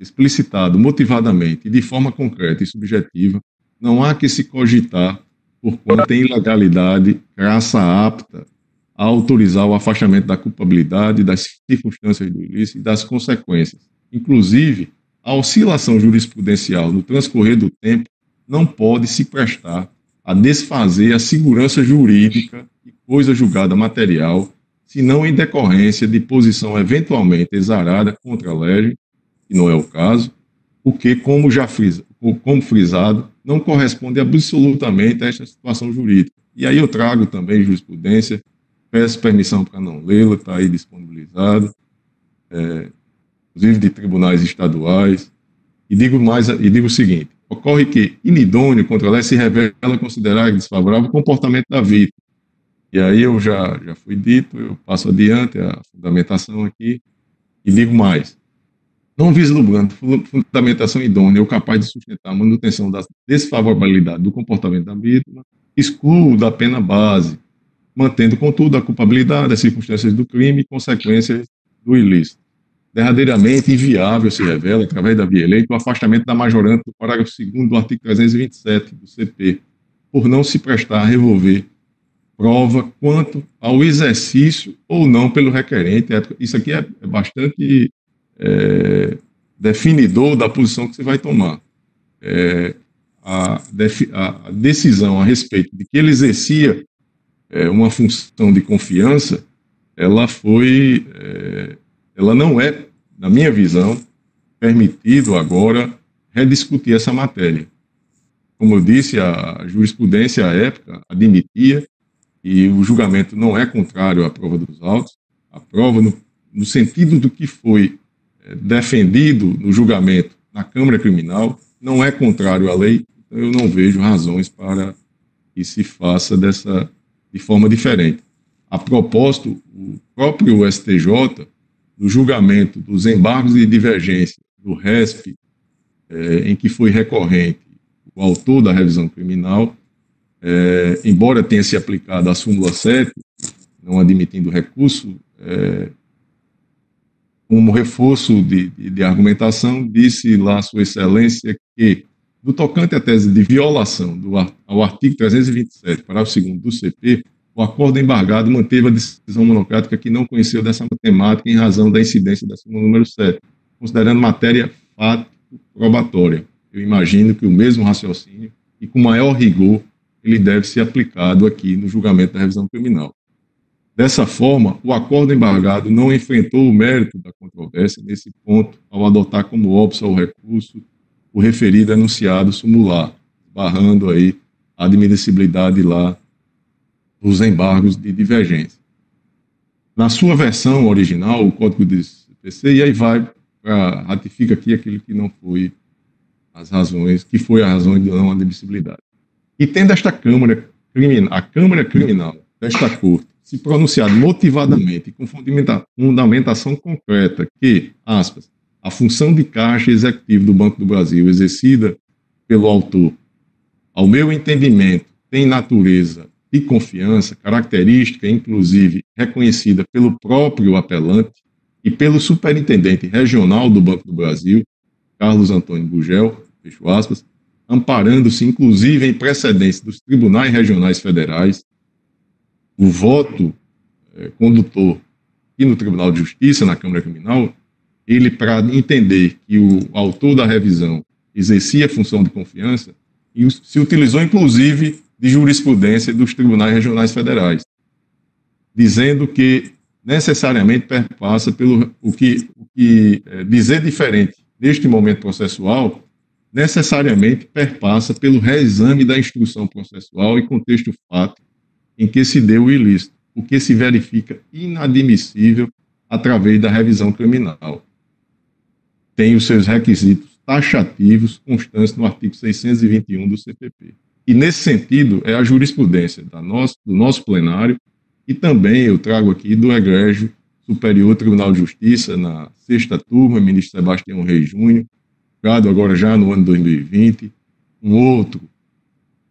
explicitado motivadamente e de forma concreta e subjetiva, não há que se cogitar por quanto tem ilegalidade crassa apta a autorizar o afastamento da culpabilidade, das circunstâncias do ilícito e das consequências. Inclusive, a oscilação jurisprudencial no transcorrer do tempo não pode se prestar a desfazer a segurança jurídica e coisa julgada material, senão em decorrência de posição eventualmente exarada contra a lei, que não é o caso, o que, como frisado, não corresponde absolutamente a esta situação jurídica. E aí eu trago também jurisprudência, peço permissão para não lê-la, está aí disponibilizado, inclusive de tribunais estaduais, e digo o seguinte: ocorre que inidôneo contra a lei se revela considerar desfavorável o comportamento da vítima. E aí eu já fui dito, eu passo adiante a fundamentação aqui, e digo mais: não vislumbrando fundamentação idônea ou capaz de sustentar a manutenção da desfavorabilidade do comportamento da vítima, excluo da pena base, mantendo, contudo, a culpabilidade, as circunstâncias do crime e consequências do ilícito. Derradeiramente inviável se revela, através da via eleita, o afastamento da majorante do parágrafo 2º do artigo 327 do CP, por não se prestar a revolver prova quanto ao exercício ou não pelo requerente. Isso aqui é bastante definidor da posição que você vai tomar. A decisão a respeito de que ele exercia uma função de confiança, ela não é, na minha visão, permitido agora rediscutir essa matéria. Como eu disse, a jurisprudência à época admitia, e o julgamento não é contrário à prova dos autos, a prova, no sentido do que foi defendido no julgamento na Câmara Criminal, não é contrário à lei, então eu não vejo razões para que se faça de forma diferente. A propósito, o próprio STJ, no julgamento dos embargos de divergência do RESP, em que foi recorrente o autor da revisão criminal, embora tenha se aplicado a súmula 7, não admitindo recurso, como reforço de argumentação, disse lá Sua Excelência que, do tocante à tese de violação ao artigo 327, parágrafo 2º do CP, o acordo embargado manteve a decisão monocrática que não conheceu dessa matemática em razão da incidência da súmula número 7, considerando matéria fático-probatória. Eu imagino que o mesmo raciocínio, e com maior rigor, ele deve ser aplicado aqui no julgamento da revisão criminal. Dessa forma, o acordo embargado não enfrentou o mérito da controvérsia nesse ponto, ao adotar como óbice ao recurso o referido enunciado sumular, barrando aí a admissibilidade lá dos embargos de divergência. Na sua versão original, o código de CPC, e aí ratifica aqui aquilo que não foi as razões, que foi a razão de não admissibilidade. E tendo a Câmara Criminal desta Corte se pronunciado motivadamente e com fundamentação concreta que, aspas, a função de caixa executivo do Banco do Brasil exercida pelo autor, ao meu entendimento, tem natureza de confiança, característica, inclusive, reconhecida pelo próprio apelante e pelo superintendente regional do Banco do Brasil, Carlos Antônio Gugel, fecho aspas, amparando-se, inclusive, em precedência dos tribunais regionais federais, o voto condutor e no Tribunal de Justiça, na Câmara Criminal, ele, para entender que o autor da revisão exercia a função de confiança, e se utilizou, inclusive, de jurisprudência dos tribunais regionais federais, dizendo que necessariamente perpassa pelo o que dizer diferente neste momento processual, necessariamente perpassa pelo reexame da instrução processual e contexto fático em que se deu o ilícito, o que se verifica inadmissível através da revisão criminal. Tem os seus requisitos taxativos constantes no artigo 621 do CPP. E, nesse sentido, é a jurisprudência do nosso plenário e também eu trago aqui do Egrégio Superior Tribunal de Justiça, na 6ª turma, ministro Sebastião Reis Júnior, julgado agora já no ano 2020, um outro,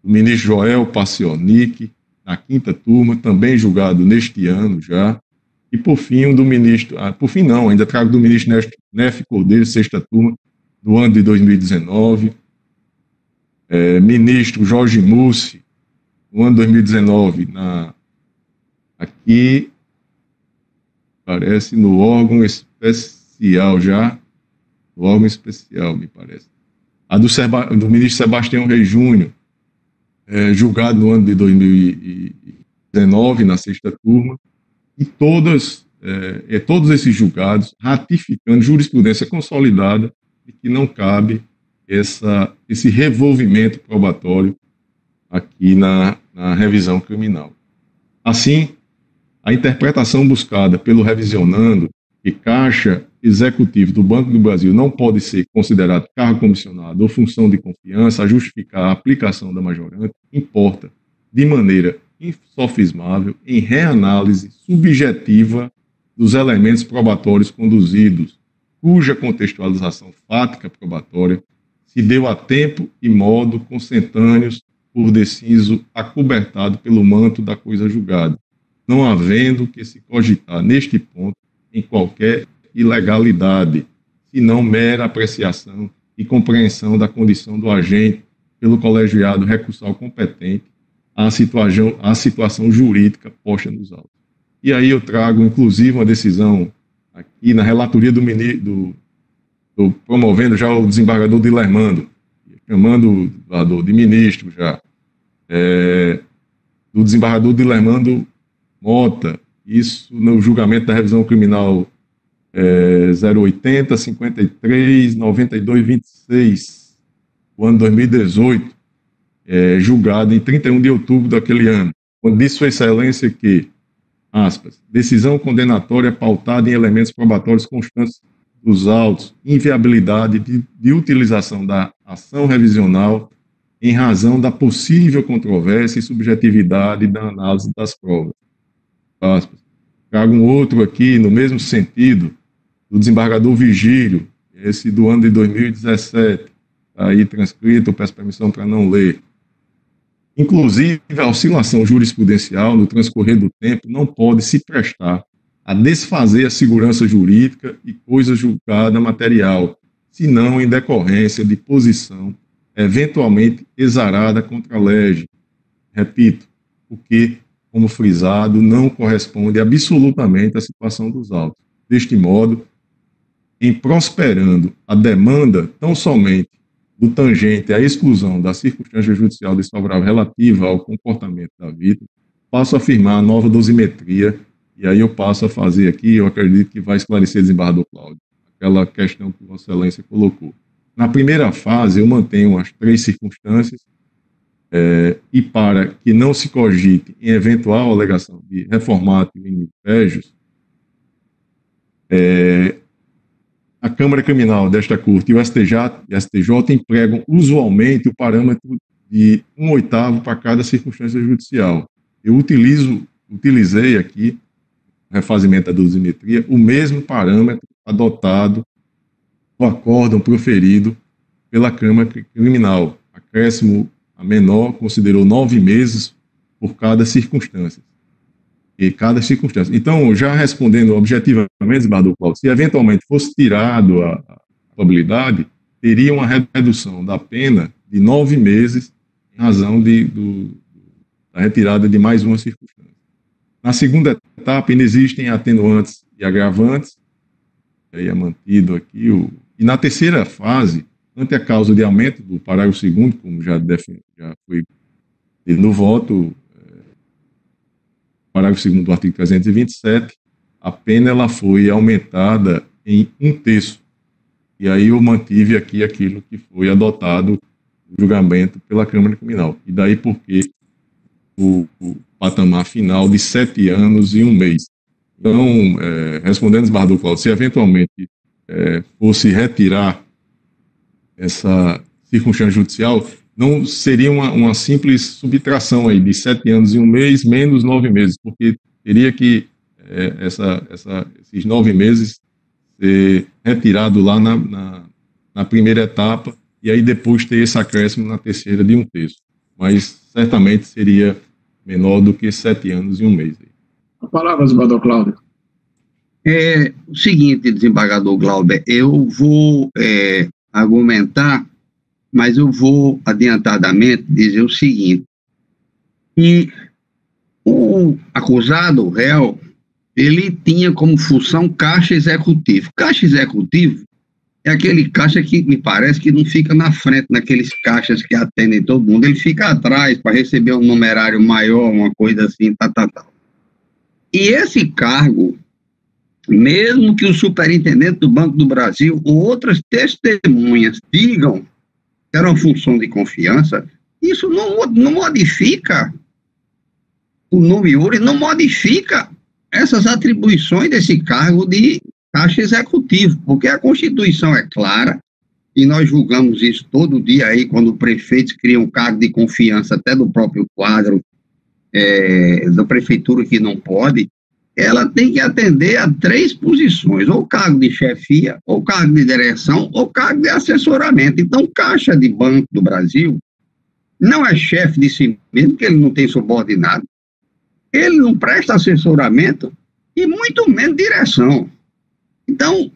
o ministro Joel Pacionic, na 5ª turma, também julgado neste ano já, e por fim, ainda trago do ministro Nef Cordeiro, 6ª turma, do ano de 2019, ministro Jorge Mussi, no ano de 2019, aqui, parece, no órgão especial já, no órgão especial, me parece. A do ministro Sebastião Reis Júnior, julgado no ano de 2019, na 6ª turma, e todos esses julgados ratificando jurisprudência consolidada de que não cabe esse revolvimento probatório aqui na revisão criminal. Assim, a interpretação buscada pelo revisionando que caixa executivo do Banco do Brasil não pode ser considerado cargo comissionado ou função de confiança a justificar a aplicação da majorante importa de maneira insofismável em reanálise subjetiva dos elementos probatórios conduzidos, cuja contextualização fática probatória se deu a tempo e modo consentâneos por deciso acobertado pelo manto da coisa julgada, não havendo que se cogitar neste ponto em qualquer ilegalidade, senão mera apreciação e compreensão da condição do agente pelo colegiado recursal competente à situação jurídica posta nos autos. E aí eu trago, inclusive, uma decisão aqui na relatoria do promovendo já o desembargador Dilermando, chamando o desembargador de ministro já, do desembargador Dilermando Mota, isso no julgamento da revisão criminal 080, 53, 92, 26, o ano 2018, julgado em 31 de outubro daquele ano, quando disse Sua Excelência que, aspas, decisão condenatória pautada em elementos probatórios constantes dos autos, inviabilidade de utilização da ação revisional em razão da possível controvérsia e subjetividade da análise das provas. Aspas. Trago um outro aqui, no mesmo sentido, do desembargador Vigílio, esse do ano de 2017, tá aí transcrito, eu peço permissão para não ler. Inclusive, a oscilação jurisprudencial no transcorrer do tempo não pode se prestar a desfazer a segurança jurídica e coisa julgada material, senão em decorrência de posição eventualmente exarada contra a lege. Repito, o que, como frisado, não corresponde absolutamente à situação dos autos. Deste modo, em prosperando a demanda tão somente do tangente à exclusão da circunstância judicial desfavorável relativa ao comportamento da vítima, passo a afirmar a nova dosimetria, e aí eu passo a fazer aqui, eu acredito que vai esclarecer o desembargador Cláudio, aquela questão que Vossa Excelência colocou. Na primeira fase, eu mantenho as 3 circunstâncias, e para que não se cogite em eventual alegação de reformato e pejus, a Câmara Criminal desta Corte e o STJ empregam usualmente o parâmetro de 1/8 para cada circunstância judicial. Eu utilizei aqui, no refazimento da dosimetria, o mesmo parâmetro adotado no acórdão proferido pela Câmara Criminal. Acréscimo a menor considerou 9 meses por cada circunstância. Então, já respondendo objetivamente, desembargador Cláudio, se eventualmente fosse tirado a probabilidade, teria uma redução da pena de 9 meses em razão da retirada de mais uma circunstância. Na segunda etapa, ainda existem atenuantes e agravantes, aí é mantido aqui, e na terceira fase, ante a causa de aumento do parágrafo 2º, como já foi no voto, parágrafo 2º do artigo 327, a pena ela foi aumentada em 1/3. E aí eu mantive aqui aquilo que foi adotado no julgamento pela Câmara Criminal. E daí porque o patamar final de 7 anos e 1 mês. Então, respondendo, desembargador Cláudio, se eventualmente fosse retirar essa circunstância judicial, não seria uma simples subtração aí de 7 anos e 1 mês menos 9 meses, porque teria que esses 9 meses ser retirado lá na primeira etapa e aí depois ter esse acréscimo na terceira de 1/3. Mas certamente seria menor do que 7 anos e 1 mês. A palavra, desembargador Cláudio. O seguinte, desembargador Glauber, eu vou argumentar, mas eu vou adiantadamente dizer o seguinte, que o acusado, o réu, ele tinha como função caixa executivo. Caixa executivo é aquele caixa que me parece que não fica na frente, naqueles caixas que atendem todo mundo, ele fica atrás para receber um numerário maior, uma coisa assim, E esse cargo, mesmo que o superintendente do Banco do Brasil ou outras testemunhas digam que era uma função de confiança, isso não modifica o nome ouro, não modifica essas atribuições desse cargo de caixa executivo, porque a Constituição é clara, e nós julgamos isso todo dia aí, quando prefeitos criam um cargo de confiança até do próprio quadro da prefeitura que não pode, ela tem que atender a 3 posições, ou cargo de chefia, ou cargo de direção, ou cargo de assessoramento. Então, Caixa de Banco do Brasil não é chefe de si mesmo, porque ele não tem subordinado, ele não presta assessoramento e muito menos direção. Então,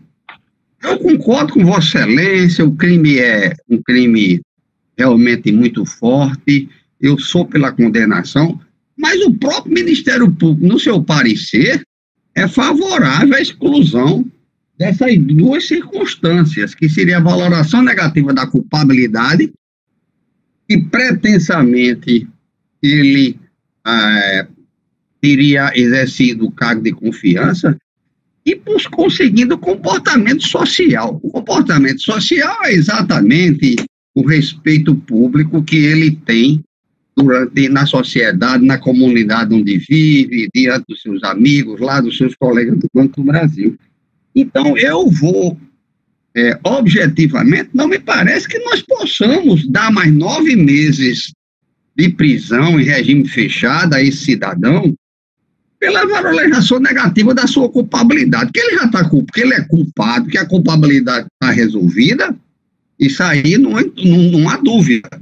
eu concordo com Vossa Excelência, o crime é um crime realmente muito forte, eu sou pela condenação, mas o próprio Ministério Público, no seu parecer, é favorável à exclusão dessas 2 circunstâncias, que seria a valoração negativa da culpabilidade, e pretensamente ele teria exercido o cargo de confiança, e por conseguindo o comportamento social. O comportamento social é exatamente o respeito público que ele tem na sociedade, na comunidade onde vive, diante dos seus amigos, lá dos seus colegas do Banco do Brasil. Então, eu vou, objetivamente, não me parece que nós possamos dar mais 9 meses de prisão em regime fechado a esse cidadão pela valorização negativa da sua culpabilidade, que ele já está culpado, que ele é culpado, que a culpabilidade está resolvida, isso aí não há dúvida.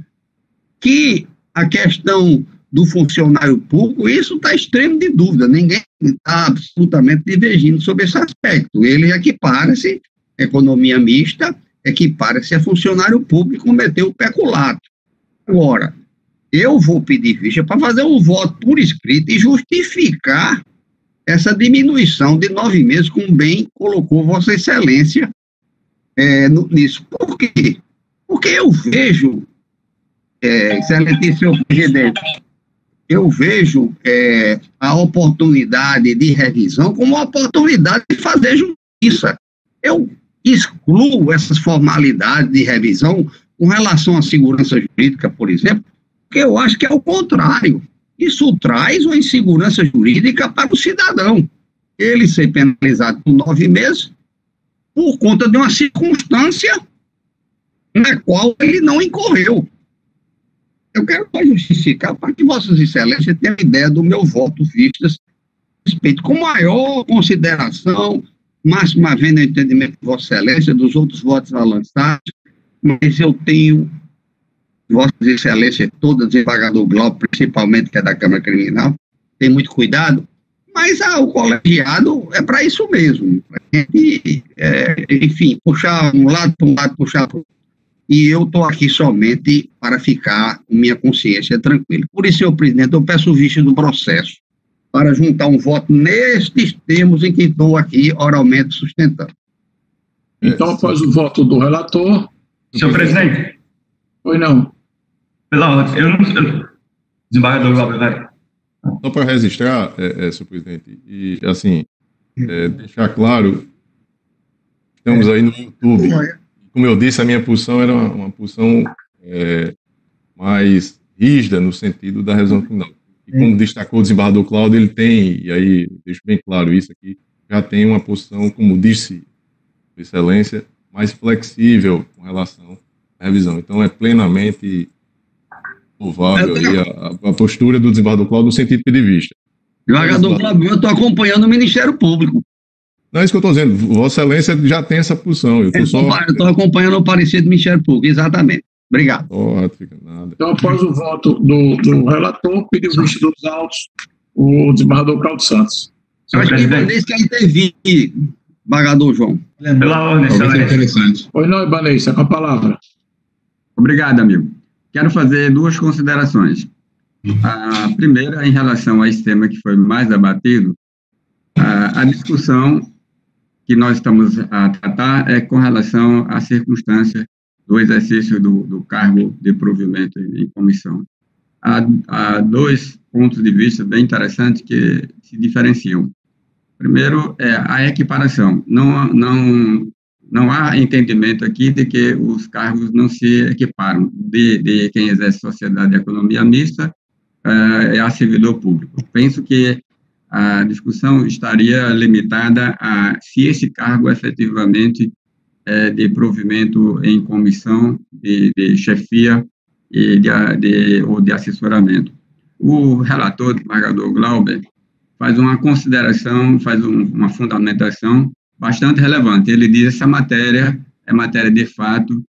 Que a questão do funcionário público, isso está extremo de dúvida, ninguém está absolutamente divergindo sobre esse aspecto. Ele equipara-se, economia mista, equipara-se a funcionário público e cometeu o peculato. Agora, eu vou pedir ficha para fazer um voto por escrito e justificar essa diminuição de 9 meses, como bem colocou Vossa Excelência nisso. Por quê? Porque eu vejo, Excelentíssimo Presidente, eu vejo a oportunidade de revisão como uma oportunidade de fazer justiça. Eu excluo essas formalidades de revisão com relação à segurança jurídica, por exemplo, porque eu acho que é o contrário. Isso traz uma insegurança jurídica para o cidadão. Ele ser penalizado por 9 meses por conta de uma circunstância na qual ele não incorreu. Eu quero justificar para que Vossas Excelências tenham ideia do meu voto, vistas respeito com maior consideração, máxima venda no entendimento de Vossa Excelência, dos outros votos a lançar, mas eu tenho Vossas Excelências todas, desembargador Glauco, principalmente, que é da Câmara Criminal, tem muito cuidado, mas o colegiado é para isso mesmo. Enfim, puxar um lado para um lado, puxar para o outro. E eu estou aqui somente para ficar com minha consciência tranquila. Por isso, senhor presidente, eu peço vista do processo para juntar um voto nestes termos em que estou aqui oralmente sustentando. Então, após o voto do relator... Senhor presidente. Oi, não. Pela ordem, eu não... Desembargador Glauber, vai. Só para registrar, senhor presidente, e assim, deixar claro, estamos aí no YouTube. Como eu disse, a minha posição era uma posição mais rígida no sentido da revisão criminal. E como destacou o desembargador Cláudio, ele tem, e aí deixo bem claro isso aqui, já tem uma posição, como disse Excelência, mais flexível com relação à revisão. Então, é plenamente louvável aí a postura do desembargador Cláudio no sentido de pedir vista. Desembargador Cláudio, eu estou acompanhando o Ministério Público. Não é isso que eu estou dizendo. Vossa Excelência já tem essa posição. Eu estou acompanhando o parecer do Ministério Público, exatamente. Obrigado. Nada. Então, após o voto do relator, pediu vista dos autos o desembargador Cláudio Santos. Eu acho que nesse que intervir, Desembargador João. Pela ordem, excelência. Interessante. Pois não, Ibanez, com a palavra. Obrigado, amigo. Quero fazer duas considerações. A primeira, em relação a esse tema que foi mais debatido, a discussão que nós estamos a tratar é com relação à circunstância do exercício do cargo de provimento em comissão. Há dois pontos de vista bem interessantes que se diferenciam. Primeiro, é a equiparação. Não há entendimento aqui de que os cargos não se equiparam de quem exerce sociedade de economia mista a servidor público. Penso que a discussão estaria limitada a se esse cargo efetivamente é de provimento em comissão, de chefia ou de assessoramento. O relator, o desembargador Glauber, faz uma consideração, faz uma fundamentação bastante relevante. Ele diz que essa matéria é matéria de fato,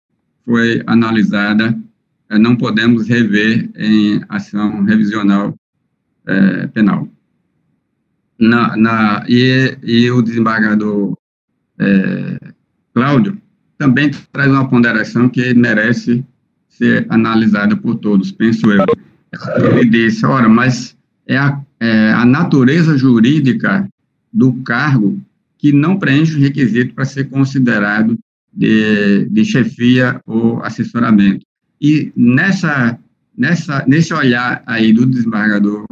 foi analisada, não podemos rever em ação revisional penal. E o desembargador Cláudio também traz uma ponderação que merece ser analisada por todos, penso eu. Ele disse, ora, mas é a natureza jurídica do cargo que não preenche o requisito para ser considerado de chefia ou assessoramento. E nesse olhar aí do desembargador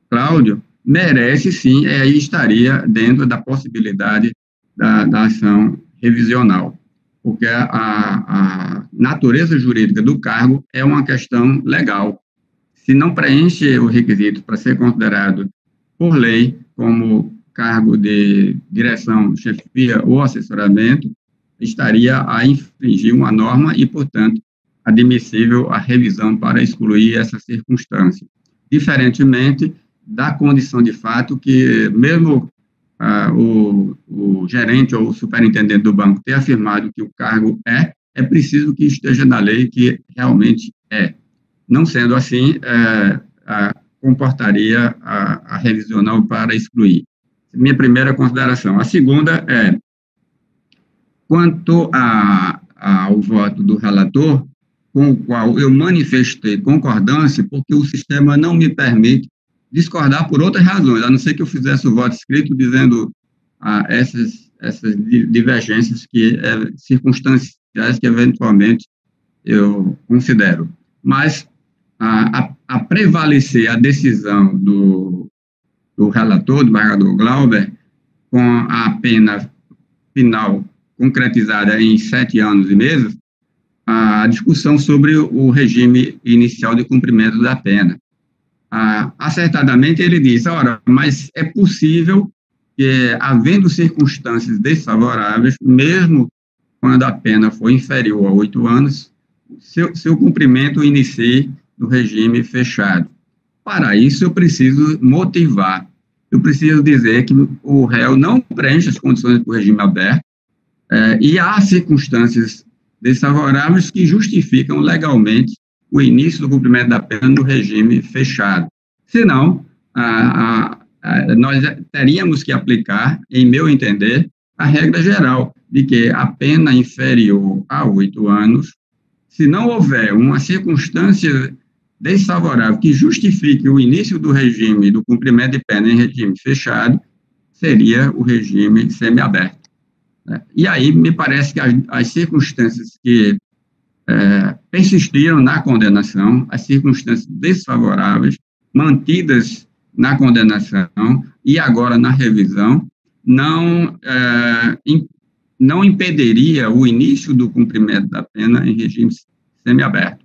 Cláudio, merece sim, aí estaria dentro da possibilidade da ação revisional, porque a natureza jurídica do cargo é uma questão legal. Se não preenche o requisito para ser considerado por lei como cargo de direção, chefia ou assessoramento, estaria a infringir uma norma e, portanto, admissível a revisão para excluir essa circunstância. Diferentemente da condição de fato que, mesmo o gerente ou o superintendente do banco ter afirmado que o cargo é preciso que esteja na lei que realmente é. Não sendo assim, comportaria a revisional para excluir. Minha primeira consideração. A segunda é, quanto ao voto do relator, com o qual eu manifestei concordância, porque o sistema não me permite discordar por outras razões, a não ser que eu fizesse o voto escrito dizendo essas divergências circunstanciais que, eventualmente, eu considero. Mas, a prevalecer a decisão do relator, do desembargador Glauber, com a pena final concretizada em 7 anos e meses, a discussão sobre o regime inicial de cumprimento da pena. Acertadamente, ele diz, ora, mas é possível que, havendo circunstâncias desfavoráveis, mesmo quando a pena for inferior a 8 anos, seu cumprimento inicie no regime fechado. Para isso, eu preciso motivar. Eu preciso dizer que o réu não preenche as condições do regime aberto e há circunstâncias desfavoráveis que justificam legalmente o início do cumprimento da pena no regime fechado. Senão, nós teríamos que aplicar, em meu entender, a regra geral de que a pena inferior a 8 anos, se não houver uma circunstância desfavorável que justifique o início do regime do cumprimento de pena em regime fechado, seria o regime semiaberto. E aí, me parece que as circunstâncias que persistiram na condenação, as circunstâncias desfavoráveis, mantidas na condenação e agora na revisão, não impediria o início do cumprimento da pena em regime semiaberto.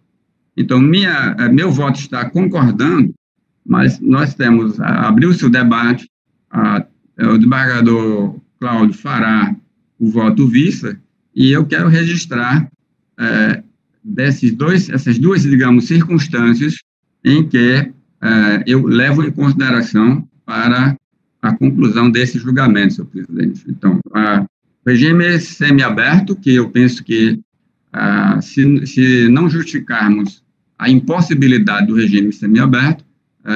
Então, meu voto está concordando, mas nós abriu-se o debate, o desembargador Cláudio fará o voto vista, e eu quero registrar essas duas, digamos, circunstâncias em que eu levo em consideração para a conclusão desse julgamento, senhor presidente. Então, o regime semiaberto, que eu penso que, se não justificarmos a impossibilidade do regime semiaberto,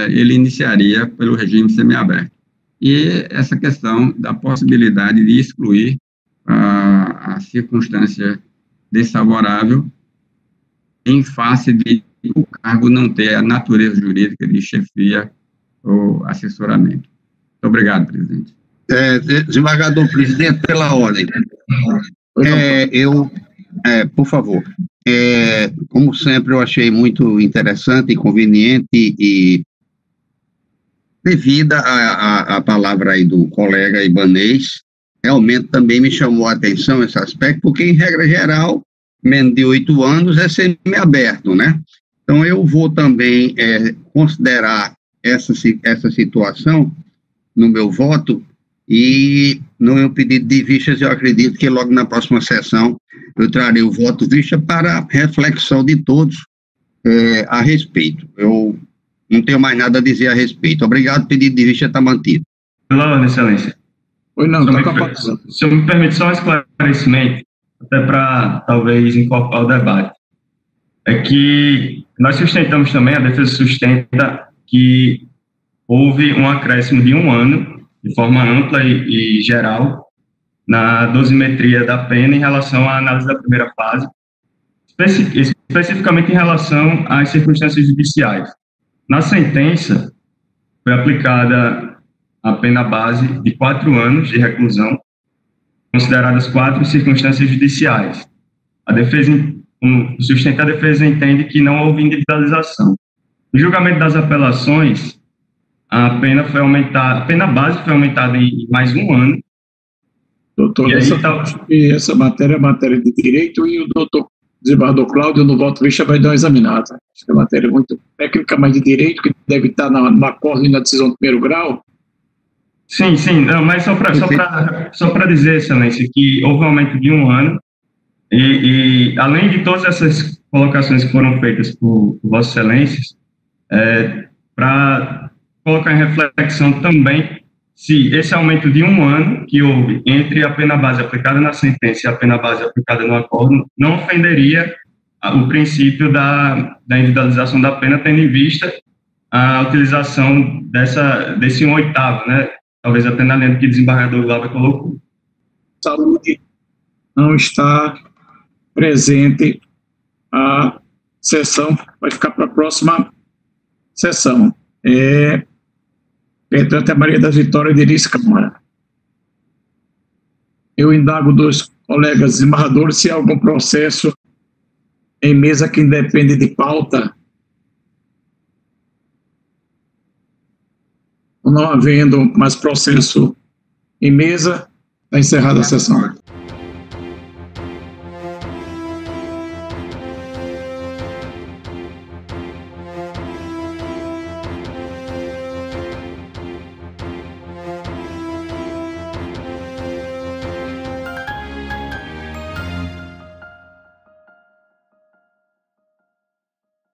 ele iniciaria pelo regime semiaberto. E essa questão da possibilidade de excluir a circunstância desfavorável em face de o cargo não ter a natureza jurídica de chefia ou assessoramento. Muito obrigado, presidente. Desembargador presidente, pela ordem. Por favor, como sempre, eu achei muito interessante e conveniente e devido à palavra aí do colega Ibanez, realmente também me chamou a atenção esse aspecto, porque, em regra geral, menos de 8 anos é semi-aberto, né? Então, eu vou também considerar essa situação no meu voto e no meu pedido de vistas, eu acredito que logo na próxima sessão eu trarei o voto vista para reflexão de todos a respeito. Eu não tenho mais nada a dizer a respeito. Obrigado, o pedido de vista está mantido. Pela ordem, excelência. Oi, não, se eu me permite só um esclarecimento, até para talvez incorporar o debate, é que nós sustentamos também, a defesa sustenta que houve um acréscimo de 1 ano, de forma ampla e geral, na dosimetria da pena em relação à análise da primeira fase, especificamente em relação às circunstâncias judiciais. Na sentença, foi aplicada a pena base de 4 anos de reclusão, consideradas 4 circunstâncias judiciais. A defesa entende que não houve individualização. No julgamento das apelações, a pena base foi aumentada em mais 1 ano. Doutor, essa matéria é matéria de direito e o doutor desembargador Cláudio, no voto vista, vai dar uma examinada. Acho que é matéria muito técnica, mas de direito, que deve estar no acordo e na decisão do primeiro grau. Sim, não, mas só para dizer, excelência, que houve um aumento de 1 ano e além de todas essas colocações que foram feitas por Vossa Excelência, para colocar em reflexão também se esse aumento de 1 ano que houve entre a pena base aplicada na sentença e a pena base aplicada no acordo não ofenderia o princípio da individualização da pena, tendo em vista a utilização desse 1/8, né? Talvez até na linha que o desembargador Glauber colocou. Saúde não está presente, a sessão vai ficar para a próxima sessão. Petrante a Maria das Vitórias de Iris Câmara. Eu indago dos colegas desembargadores se há algum processo em mesa que independe de pauta. Não havendo mais processo em mesa, está encerrada a sessão.